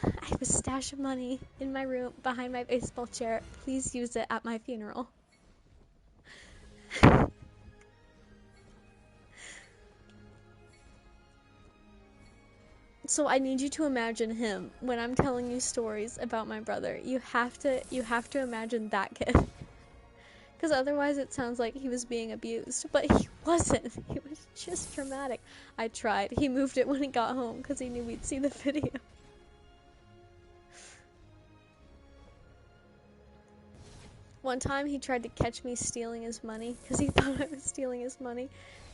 I have a stash of money in my room behind my baseball chair. Please use it at my funeral. So I need you to imagine him when I'm telling you stories about my brother. You have to imagine that kid. Because otherwise it sounds like he was being abused. But he wasn't. It was just dramatic. I tried. He moved it when he got home because he knew we'd see the video. One time he tried to catch me stealing his money because he thought I was stealing his money,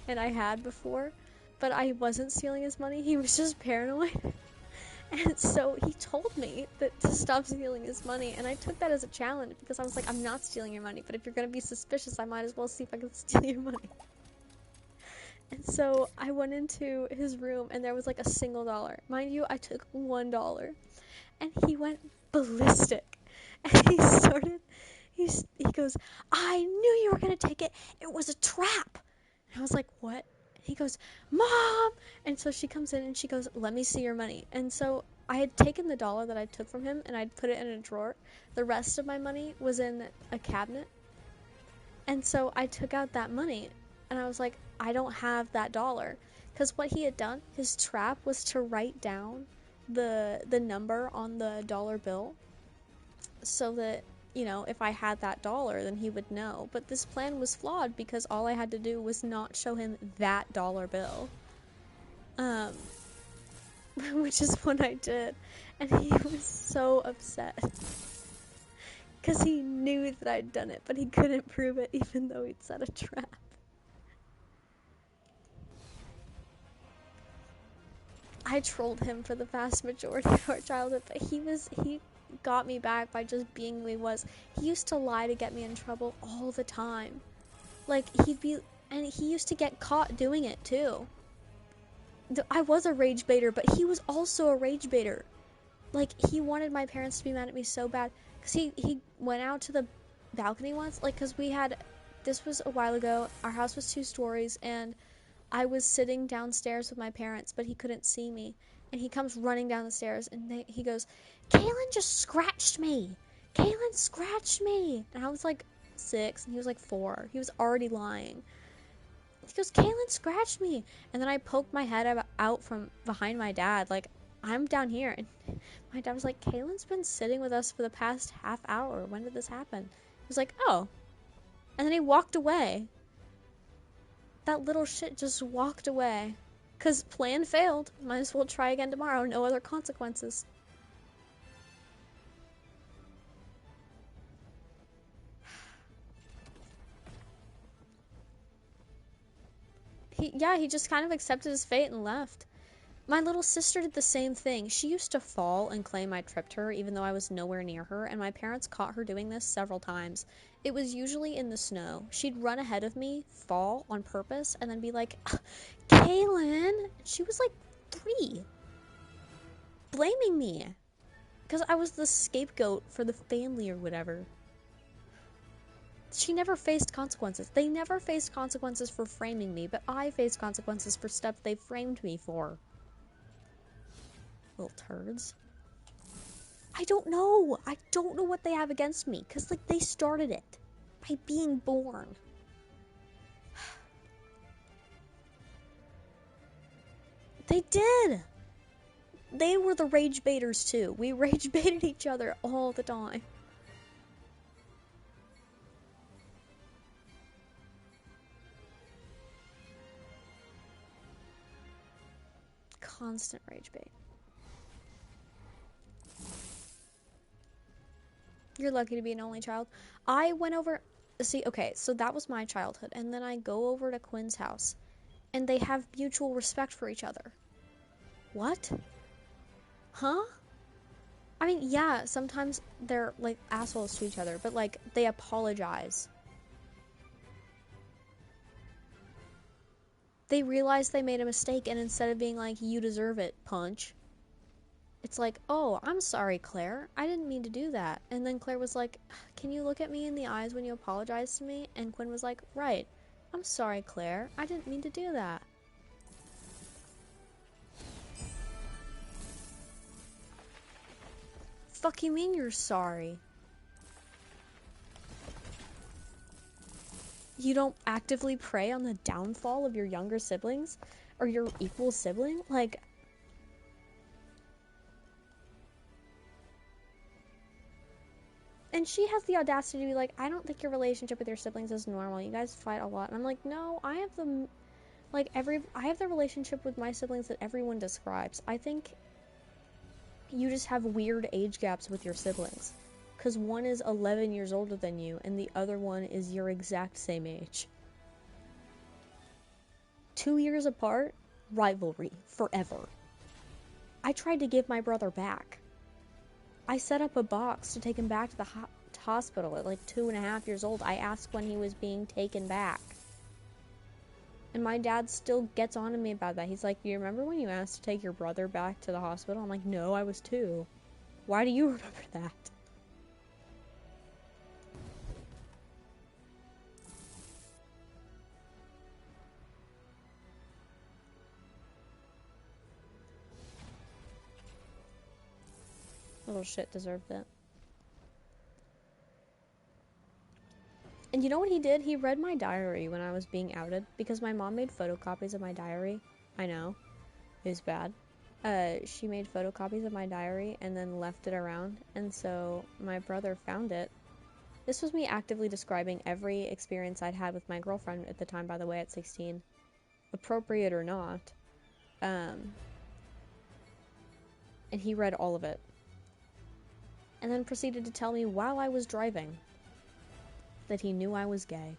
and I had before, but I wasn't stealing his money. He was just paranoid. And so he told me that to stop stealing his money, and I took that as a challenge because I was like, I'm not stealing your money, but if you're going to be suspicious, I might as well see if I can steal your money. And so I went into his room, and there was like a single dollar. Mind you, I took $1, and he went ballistic. And he goes, I knew you were going to take it. It was a trap. And I was like, what? He goes, Mom! And so she comes in and she goes, let me see your money. And so I had taken the dollar that I took from him and I'd put it in a drawer. The rest of my money was in a cabinet. And so I took out that money and I was like, I don't have that dollar. Because what he had done, his trap was to write down the number on the dollar bill so that, you know, if I had that dollar, then he would know. But this plan was flawed because all I had to do was not show him that dollar bill. Which is what I did. And he was so upset. Because he knew that I'd done it, but he couldn't prove it even though he'd set a trap. I trolled him for the vast majority of our childhood, but he got me back by just being who he was. He used to lie to get me in trouble all the time. Like, and he used to get caught doing it too. I was a rage baiter, but he was also a rage baiter. Like, he wanted my parents to be mad at me so bad, because he went out to the balcony once, like, because this was a while ago, our house was 2 stories, and I was sitting downstairs with my parents, but he couldn't see me. And he comes running down the stairs, and he goes, Kaelin just scratched me! Kaelin scratched me! And I was like 6, and he was like 4. He was already lying. He goes, Kaelin scratched me! And then I poked my head out from behind my dad, like, I'm down here. And my dad was like, Kaylin's been sitting with us for the past half hour. When did this happen? He was like, oh. And then he walked away. That little shit just walked away. Because plan failed. Might as well try again tomorrow. No other consequences. He just kind of accepted his fate and left. My little sister did the same thing. She used to fall and claim I tripped her, even though I was nowhere near her, and my parents caught her doing this several times. It was usually in the snow. She'd run ahead of me, fall on purpose, and then be like, Kaelin! She was like 3. Blaming me. Because I was the scapegoat for the family or whatever. She never faced consequences. They never faced consequences for framing me, but I faced consequences for stuff they framed me for. Little turds. I don't know. I don't know what they have against me. Because, like, they started it. By being born. They did. They were the rage baiters, too. We rage baited each other all the time. Constant rage bait. You're lucky to be an only child. I went over... See, okay, so that was my childhood. And then I go over to Quinn's house. And they have mutual respect for each other. What? Huh? I mean, yeah, sometimes they're, like, assholes to each other. But, like, they apologize. They realize they made a mistake. And instead of being like, you deserve it, punch... It's like, oh, I'm sorry, Claire. I didn't mean to do that. And then Claire was like, can you look at me in the eyes when you apologize to me? And Quinn was like, right. I'm sorry, Claire. I didn't mean to do that. Fuck you mean you're sorry? You don't actively prey on the downfall of your younger siblings? Or your equal sibling? Like... And she has the audacity to be like, I don't think your relationship with your siblings is normal. You guys fight a lot. And I'm like, no, I have the... Like, I have the relationship with my siblings that everyone describes. I think you just have weird age gaps with your siblings. Because one is 11 years older than you, and the other one is your exact same age. 2 years apart, rivalry, forever. I tried to give my brother back. I set up a box to take him back to the hospital at like 2.5 years old. I asked when he was being taken back. And my dad still gets on to me about that. He's like, you remember when you asked to take your brother back to the hospital? I'm like, no, I was 2. Why do you remember that? Little shit deserved it. And you know what he did? He read my diary when I was being outed. Because my mom made photocopies of my diary. I know. It was bad. she made photocopies of my diary and then left it around, and so my brother found it. This was me actively describing every experience I'd had with my girlfriend at the time, by the way, at 16, appropriate or not. And he read all of it. And then proceeded to tell me while I was driving that he knew I was gay.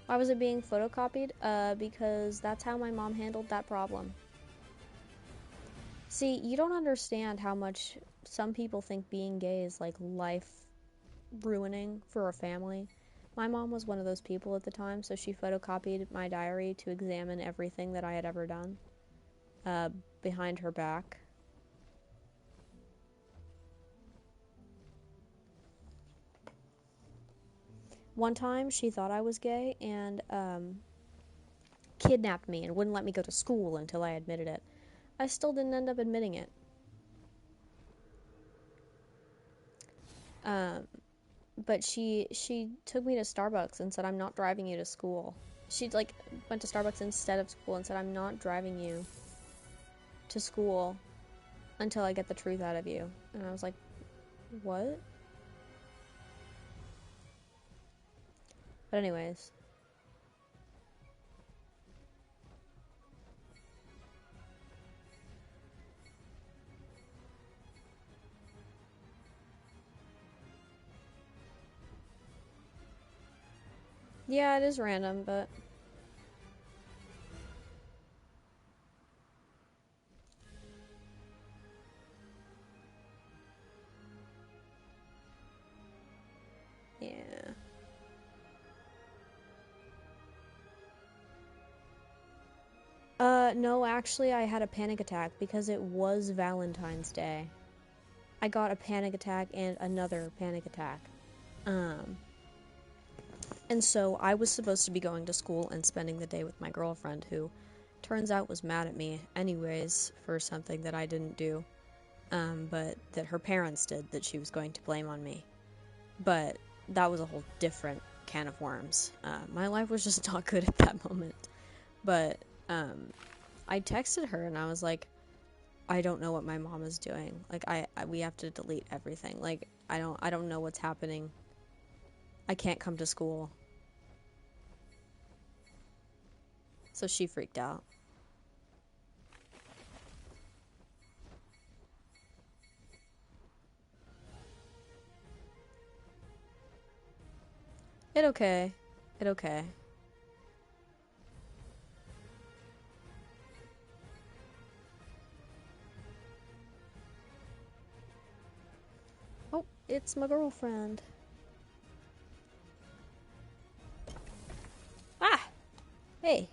Why was it being photocopied? Because that's how my mom handled that problem. See, you don't understand how much some people think being gay is like life ruining for a family. My mom was one of those people at the time, so she photocopied my diary to examine everything that I had ever done behind her back. One time, she thought I was gay and kidnapped me and wouldn't let me go to school until I admitted it. I still didn't end up admitting it. But she took me to Starbucks and said, I'm not driving you to school. She like went to Starbucks instead of school and said, I'm not driving you to school until I get the truth out of you. And I was like, what? But anyways. Yeah, it is random, but yeah. No, actually I had a panic attack because it was Valentine's Day. I got a panic attack and another panic attack. And so I was supposed to be going to school and spending the day with my girlfriend, who turns out was mad at me anyways for something that I didn't do, but that her parents did, that she was going to blame on me. But that was a whole different can of worms. My life was just not good at that moment. But I texted her and I was like, I don't know what my mom is doing. Like, we have to delete everything. Like, I don't know what's happening. I can't come to school. So she freaked out. It okay. It okay. Oh, it's my girlfriend. Ah! Hey.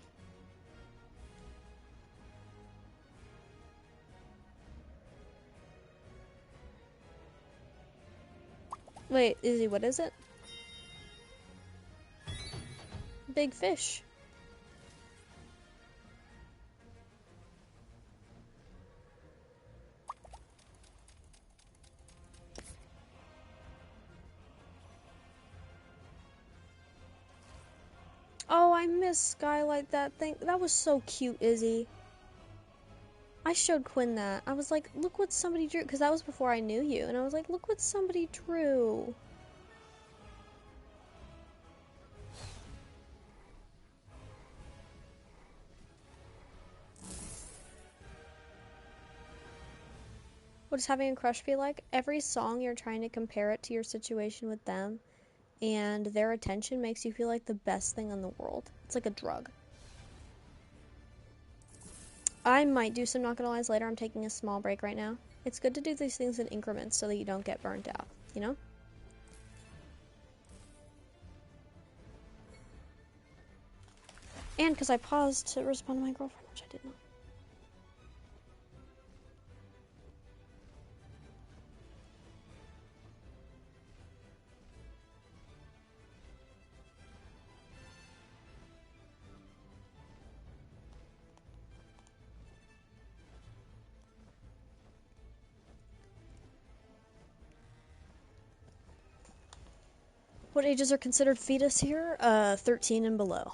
Wait, Izzy, what is it? Big fish. Oh, I miss Skylight, that thing. That was so cute, Izzy. I showed Quinn that. I was like, look what somebody drew. Because that was before I knew you. And I was like, look what somebody drew. What does having a crush feel like? Every song you're trying to compare it to your situation with them, and their attention makes you feel like the best thing in the world. It's like a drug. I might do some Not Gonna Lies later. I'm taking a small break right now. It's good to do these things in increments so that you don't get burnt out, you know? And because I paused to respond to my girlfriend, which I did not. What ages are considered fetus here? 13 and below.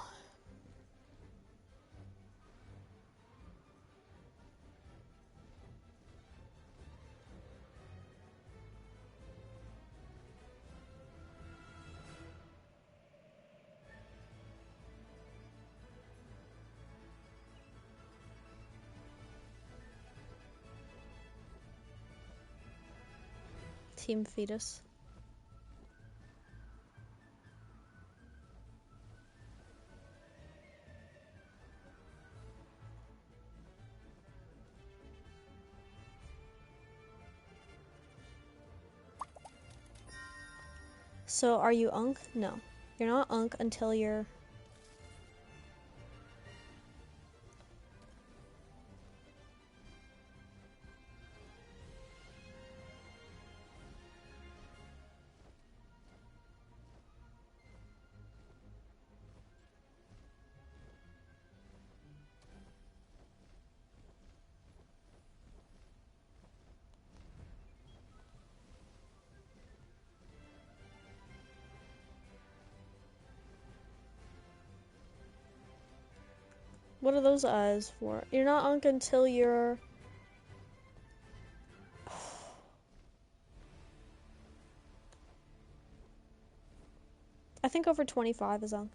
Team fetus. So are you Unk? No. You're not Unk until you're... What are those eyes for? You're not Unk until you're... I think over 25 is Unk.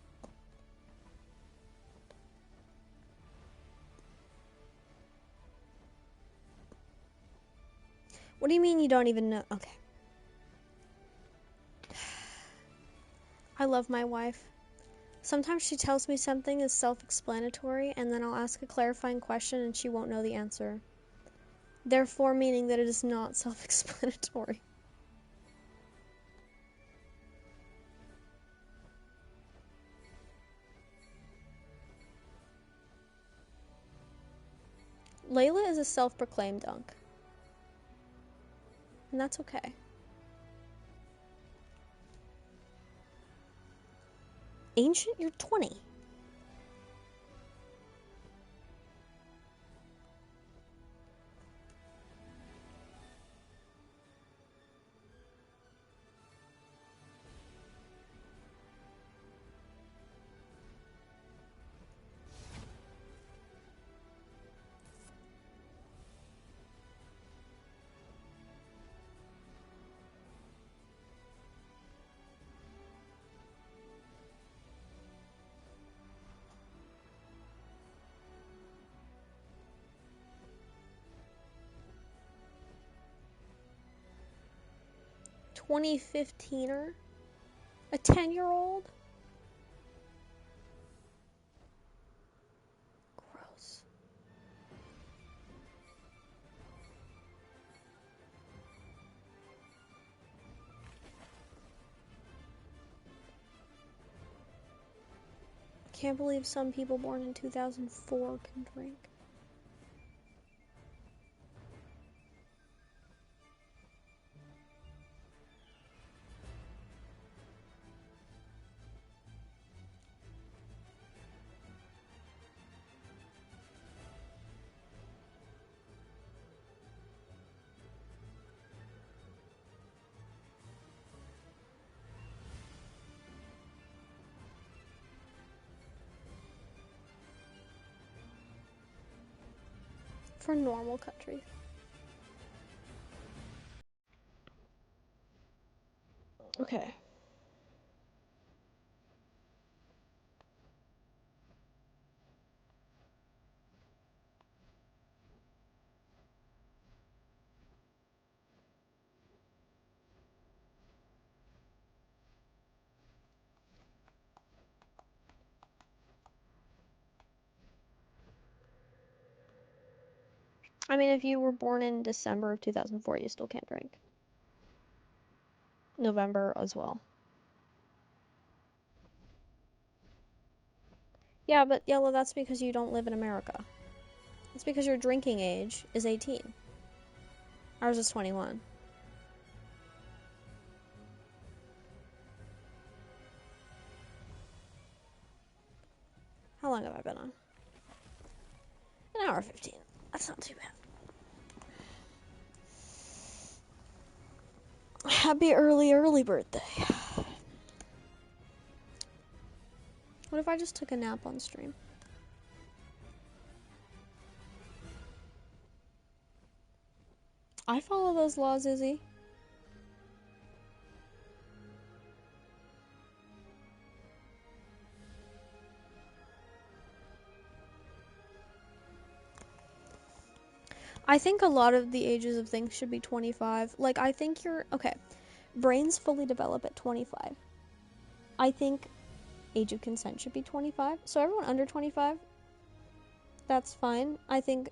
What do you mean you don't even know? Okay. I love my wife. Sometimes she tells me something is self-explanatory, and then I'll ask a clarifying question and she won't know the answer. Therefore meaning that it is not self-explanatory. Layla is a self-proclaimed Unk. And that's okay. Ancient, you're 20. "2015er? A 10-year-old? Gross. Can't believe some people born in 2004 can drink. For normal countries. Okay. I mean, if you were born in December of 2004, you still can't drink. November as well. Yeah, but Yellow, that's because you don't live in America. It's because your drinking age is 18. Ours is 21. How long have I been on? An hour 15. That's not too bad. Happy early birthday. What if I just took a nap on stream? I follow those laws, Izzy. I think a lot of the ages of things should be 25. Like, I think okay, brains fully develop at 25. I think age of consent should be 25. So everyone under 25, that's fine. I think,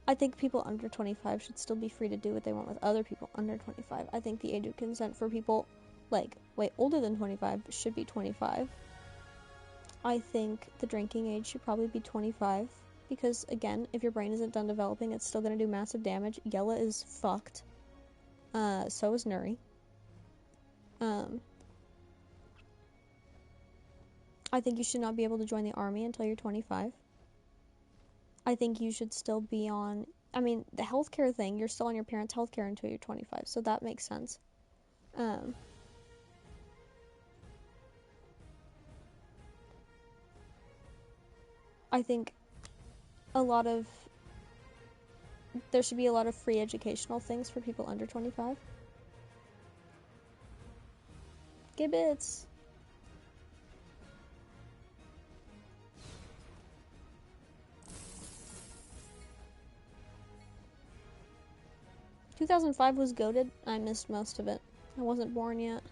I think people under 25 should still be free to do what they want with other people under 25. I think the age of consent for people, like, way older than 25 should be 25. I think the drinking age should probably be 25. Because, again, if your brain isn't done developing, it's still going to do massive damage. Yella is fucked. So is Nuri. I think you should not be able to join the army until you're 25. I think you should still be on... I mean, the healthcare thing, you're still on your parents' healthcare until you're 25, so that makes sense. I think there should be a lot of free educational things for people under 25. Gibbets! 2005 was goated. I missed most of it. I wasn't born yet.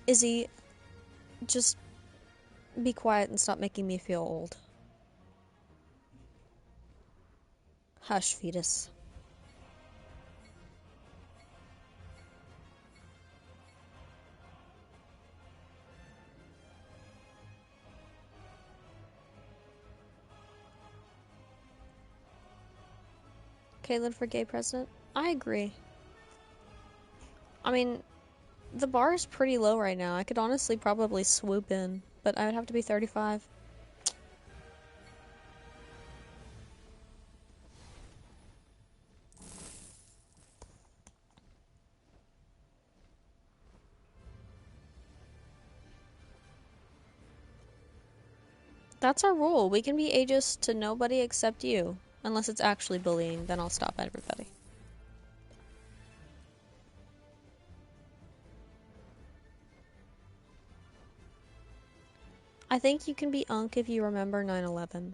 Izzy, just be quiet and stop making me feel old. Hush, fetus. Kaelin for gay president? I agree. I mean, the bar is pretty low right now. I could honestly probably swoop in, but I would have to be 35. That's our rule. We can be ageist to nobody except you. Unless it's actually bullying, then I'll stop everybody. I think you can be unk if you remember 9/11.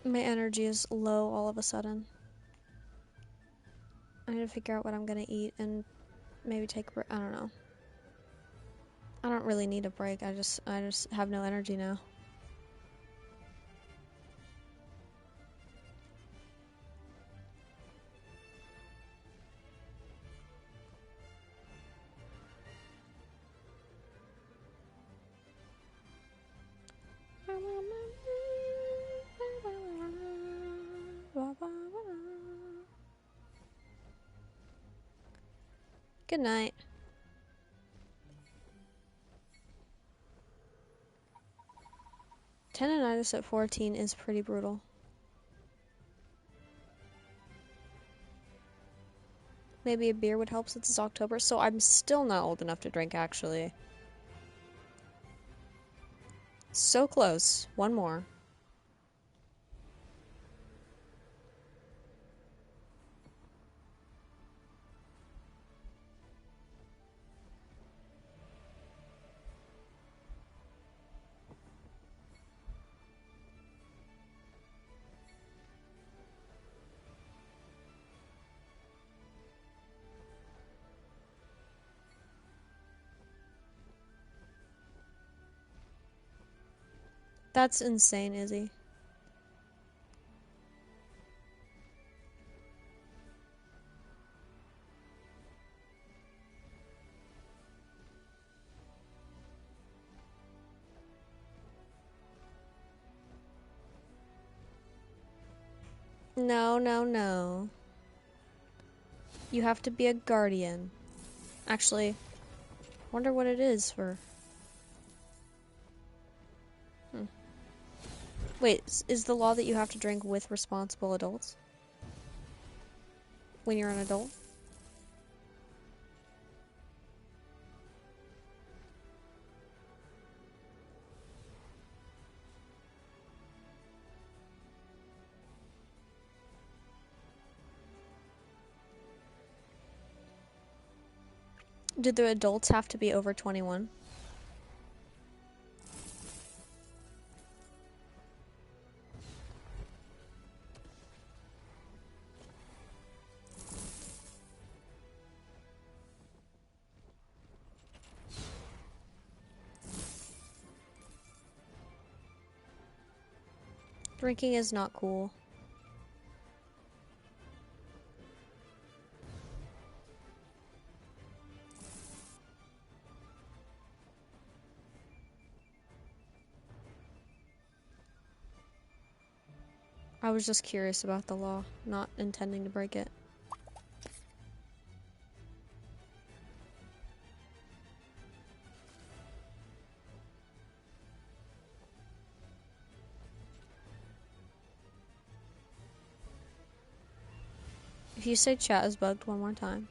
My energy is low all of a sudden. I need to figure out what I'm gonna eat and maybe take a break. I don't know. I don't really need a break. I just have no energy now. Good night. Tendinitis at 14 is pretty brutal. Maybe a beer would help since it's October, so I'm still not old enough to drink, actually. So close. One more. That's insane, Izzy. No, no, no. You have to be a guardian. Actually, wonder what it is for... Wait, is the law that you have to drink with responsible adults? When you're an adult? Do the adults have to be over 21? Drinking is not cool. I was just curious about the law, not intending to break it. If you say chat is bugged one more time.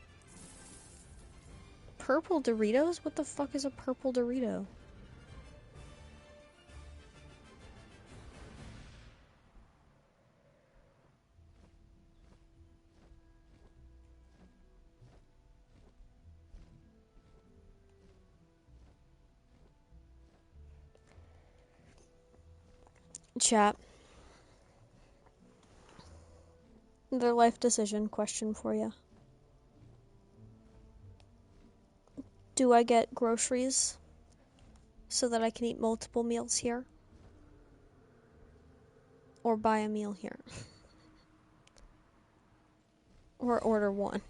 Purple Doritos? What the fuck is a purple Dorito? Chat. Their life decision question for you. Do I get groceries so that I can eat multiple meals here? Or buy a meal here? Or order one?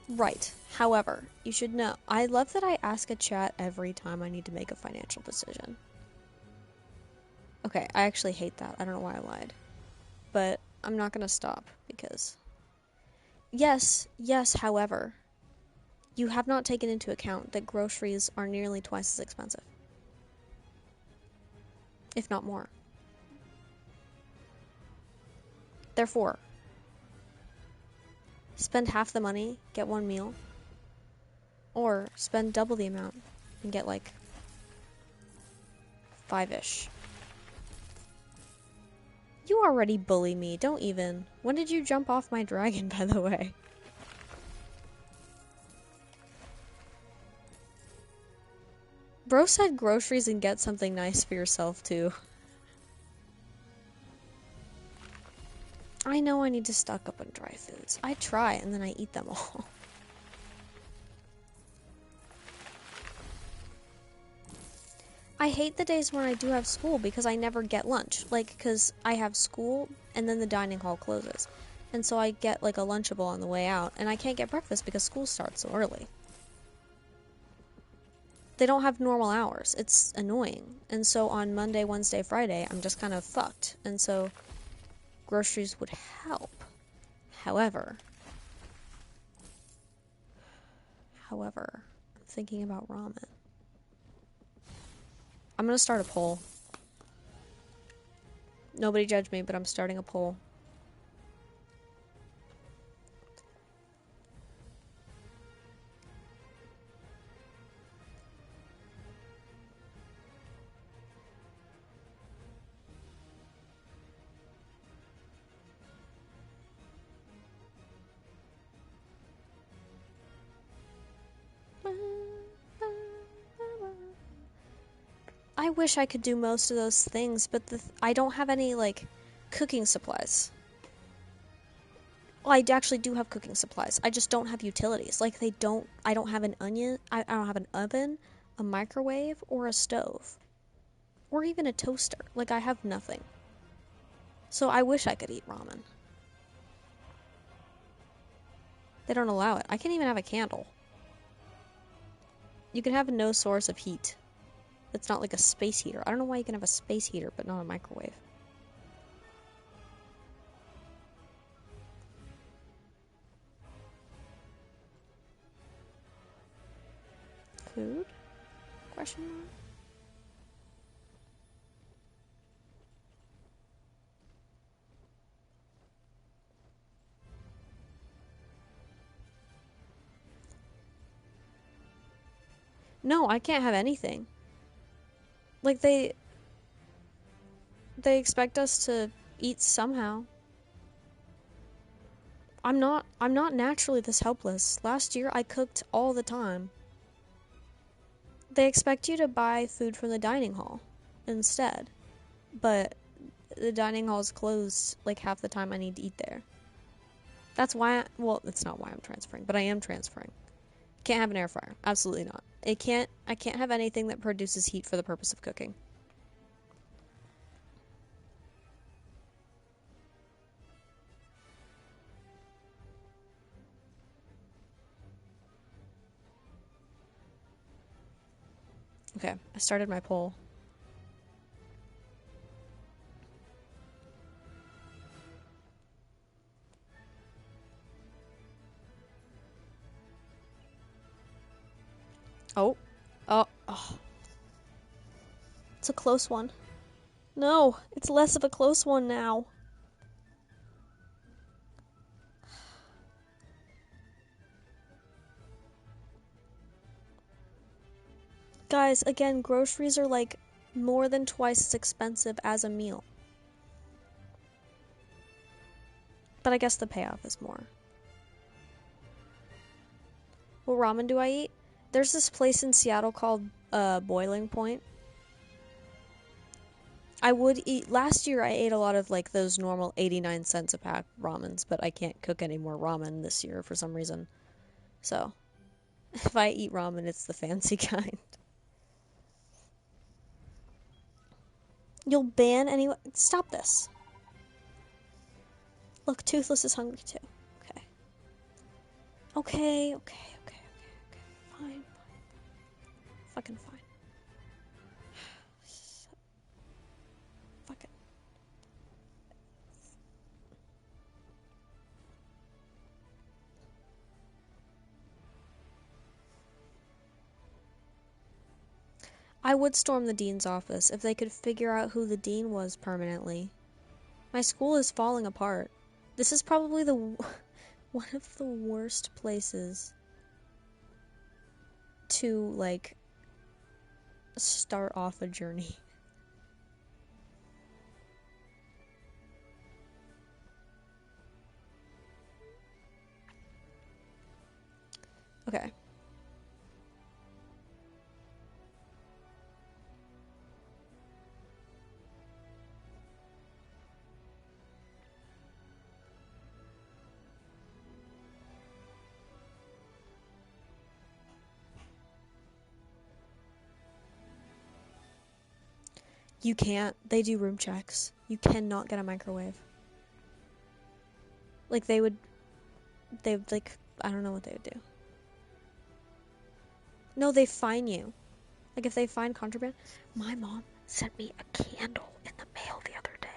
Right. However, you should know, I love that I ask a chat every time I need to make a financial decision. Okay, I actually hate that. I don't know why I lied. But I'm not gonna stop, because... Yes, however, you have not taken into account that groceries are nearly twice as expensive. If not more. Therefore, spend half the money, get one meal, or spend double the amount and get like 5-ish. You already bully me, don't even. When did you jump off my dragon, by the way? Bro said groceries and get something nice for yourself, too. I know I need to stock up on dry foods. I try, and then I eat them all. I hate the days when I do have school because I never get lunch. Like, because I have school, and then the dining hall closes. And so I get, like, a Lunchable on the way out, and I can't get breakfast because school starts so early. They don't have normal hours. It's annoying. And so on Monday, Wednesday, Friday, I'm just kind of fucked. And so groceries would help. However, I'm thinking about ramen. I'm gonna start a poll. Nobody judge me, but I'm starting a poll. I wish I could do most of those things, but I don't have any, like, cooking supplies. Well, I actually do have cooking supplies. I just don't have utilities. Like, I don't have an onion, I don't have an oven, a microwave, or a stove. Or even a toaster. Like, I have nothing. So I wish I could eat ramen. They don't allow it. I can't even have a candle. You can have no source of heat. It's not like a space heater. I don't know why you can have a space heater, but not a microwave. Food? Question mark? No, I can't have anything. Like, they expect us to eat somehow. I'm not naturally this helpless. Last year I cooked all the time. They expect you to buy food from the dining hall instead. But the dining hall is closed like half the time I need to eat there. That's why well, it's not why I'm transferring, but I am transferring. Can't have an air fryer. Absolutely not. I can't have anything that produces heat for the purpose of cooking. Okay, I started my poll. Oh. Oh. It's a close one. No, it's less of a close one now. Guys, again, groceries are like more than twice as expensive as a meal. But I guess the payoff is more. What ramen do I eat? There's this place in Seattle called Boiling Point. I would eat, last year I ate a lot of like those normal 89 cents a pack ramens, but I can't cook any more ramen this year for some reason. So, if I eat ramen, it's the fancy kind. You'll ban anyone? Stop this. Look, Toothless is hungry too. Okay. Okay. Fine. Fucking fine. Fuck it. I would storm the dean's office if they could figure out who the dean was permanently. My school is falling apart. This is probably one of the worst places to, like, start off a journey. Okay. You can't. They do room checks. You cannot get a microwave. Like, they would, like, I don't know what they would do. No, they fine you. Like, if they find contraband. My mom sent me a candle in the mail the other day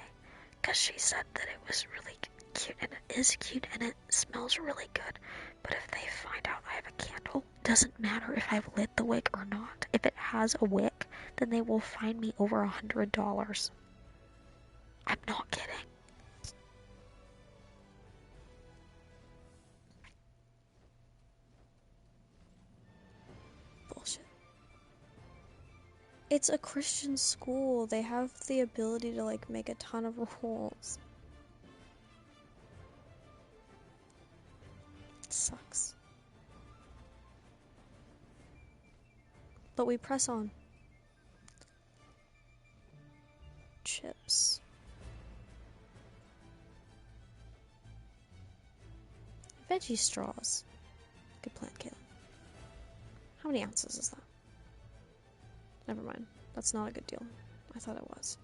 because she said that it was really cute, and it is cute, and it smells really good. But if they find out I have a candle, doesn't matter if I've lit the wick or not. If it has a wick, then they will fine me over $100. I'm not kidding. Bullshit. It's a Christian school. They have the ability to, like, make a ton of rules. It sucks. But we press on. Chips. Veggie straws. Good plan, Kaelin. How many ounces is that? Never mind. That's not a good deal. I thought it was.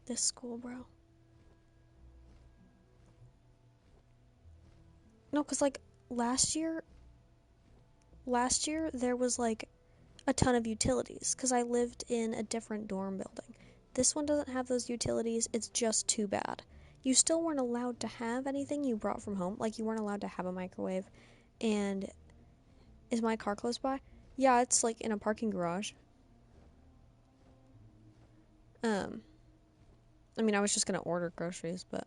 This school, bro. No, because, like, last year there was, like, a ton of utilities, because I lived in a different dorm building. This one doesn't have those utilities. It's just too bad. You still weren't allowed to have anything you brought from home. Like, you weren't allowed to have a microwave. And is my car close by? Yeah, it's, like, in a parking garage. I mean, I was just gonna order groceries, but...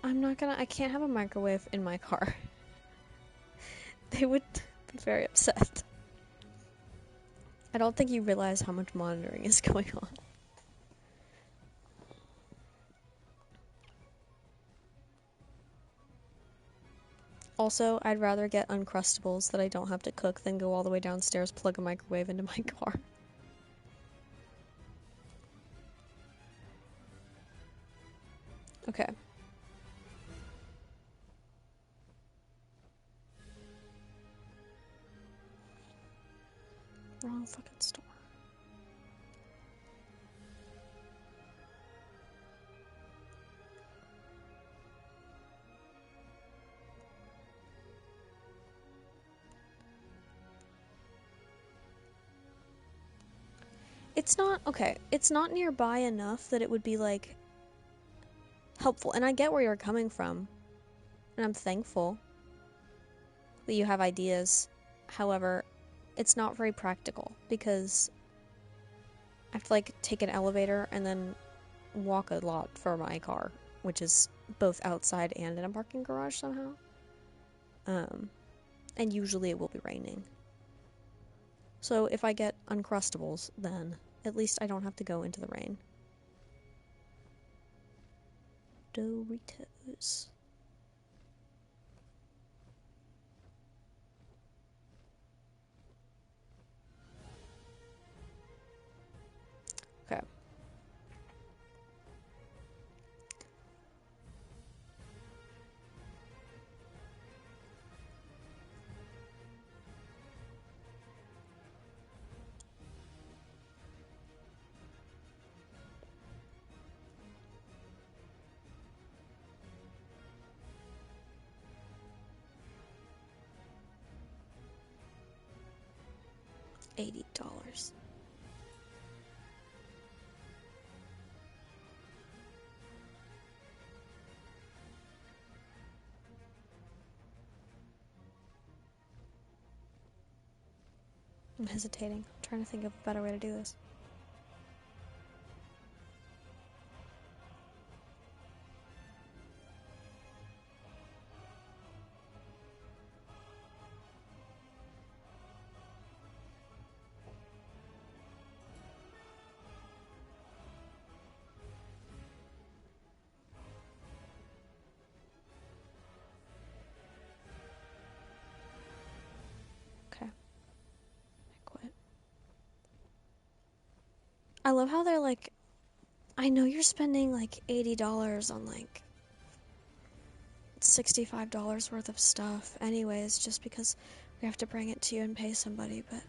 I can't have a microwave in my car. They would be very upset. I don't think you realize how much monitoring is going on. Also, I'd rather get Uncrustables that I don't have to cook than go all the way downstairs, plug a microwave into my car. Okay. Wrong fucking store. It's not nearby enough that it would be, like, helpful. And I get where you're coming from. And I'm thankful that you have ideas. However, it's not very practical because I have to, like, take an elevator and then walk a lot for my car, which is both outside and in a parking garage somehow. And usually it will be raining. So if I get Uncrustables, then at least I don't have to go into the rain. Doritos. Okay. $80. I'm hesitating. I'm trying to think of a better way to do this. Okay. I quit. I love how they're like, I know you're spending like $80 on like $65 worth of stuff anyways, just because we have to bring it to you and pay somebody, but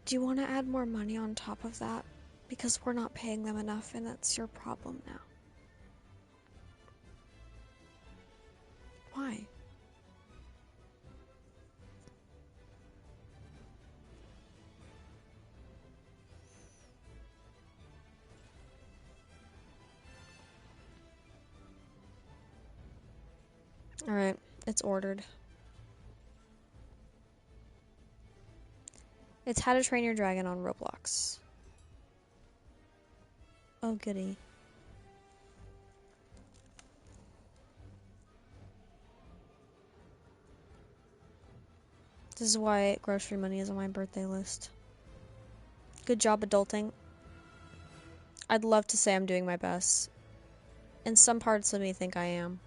do you want to add more money on top of that? Because we're not paying them enough and that's your problem now. Why? Alright, it's ordered. It's How to Train Your Dragon on Roblox. Oh, goody. This is why grocery money is on my birthday list. Good job adulting. I'd love to say I'm doing my best. And some parts of me think I am.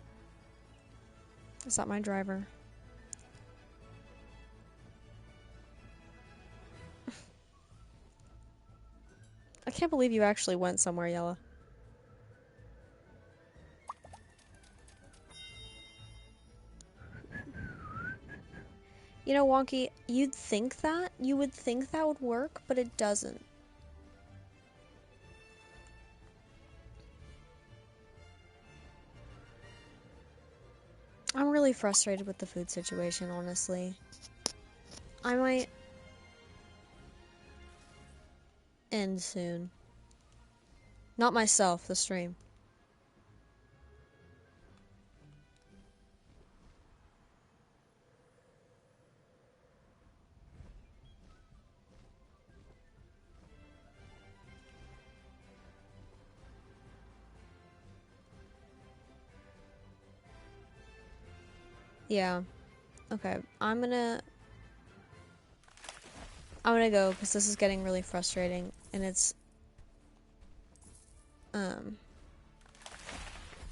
Is that my driver? I can't believe you actually went somewhere, Yella. You know, Wonky, you'd think that. You would think that would work, but it doesn't. I'm really frustrated with the food situation, honestly. I might end soon. Not myself, the stream. Yeah. Okay, I'm gonna go because this is getting really frustrating and it's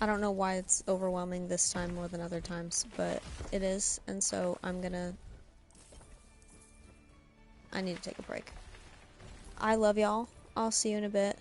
I don't know why it's overwhelming this time more than other times, but it is, and so I need to take a break. I love y'all. I'll see you in a bit.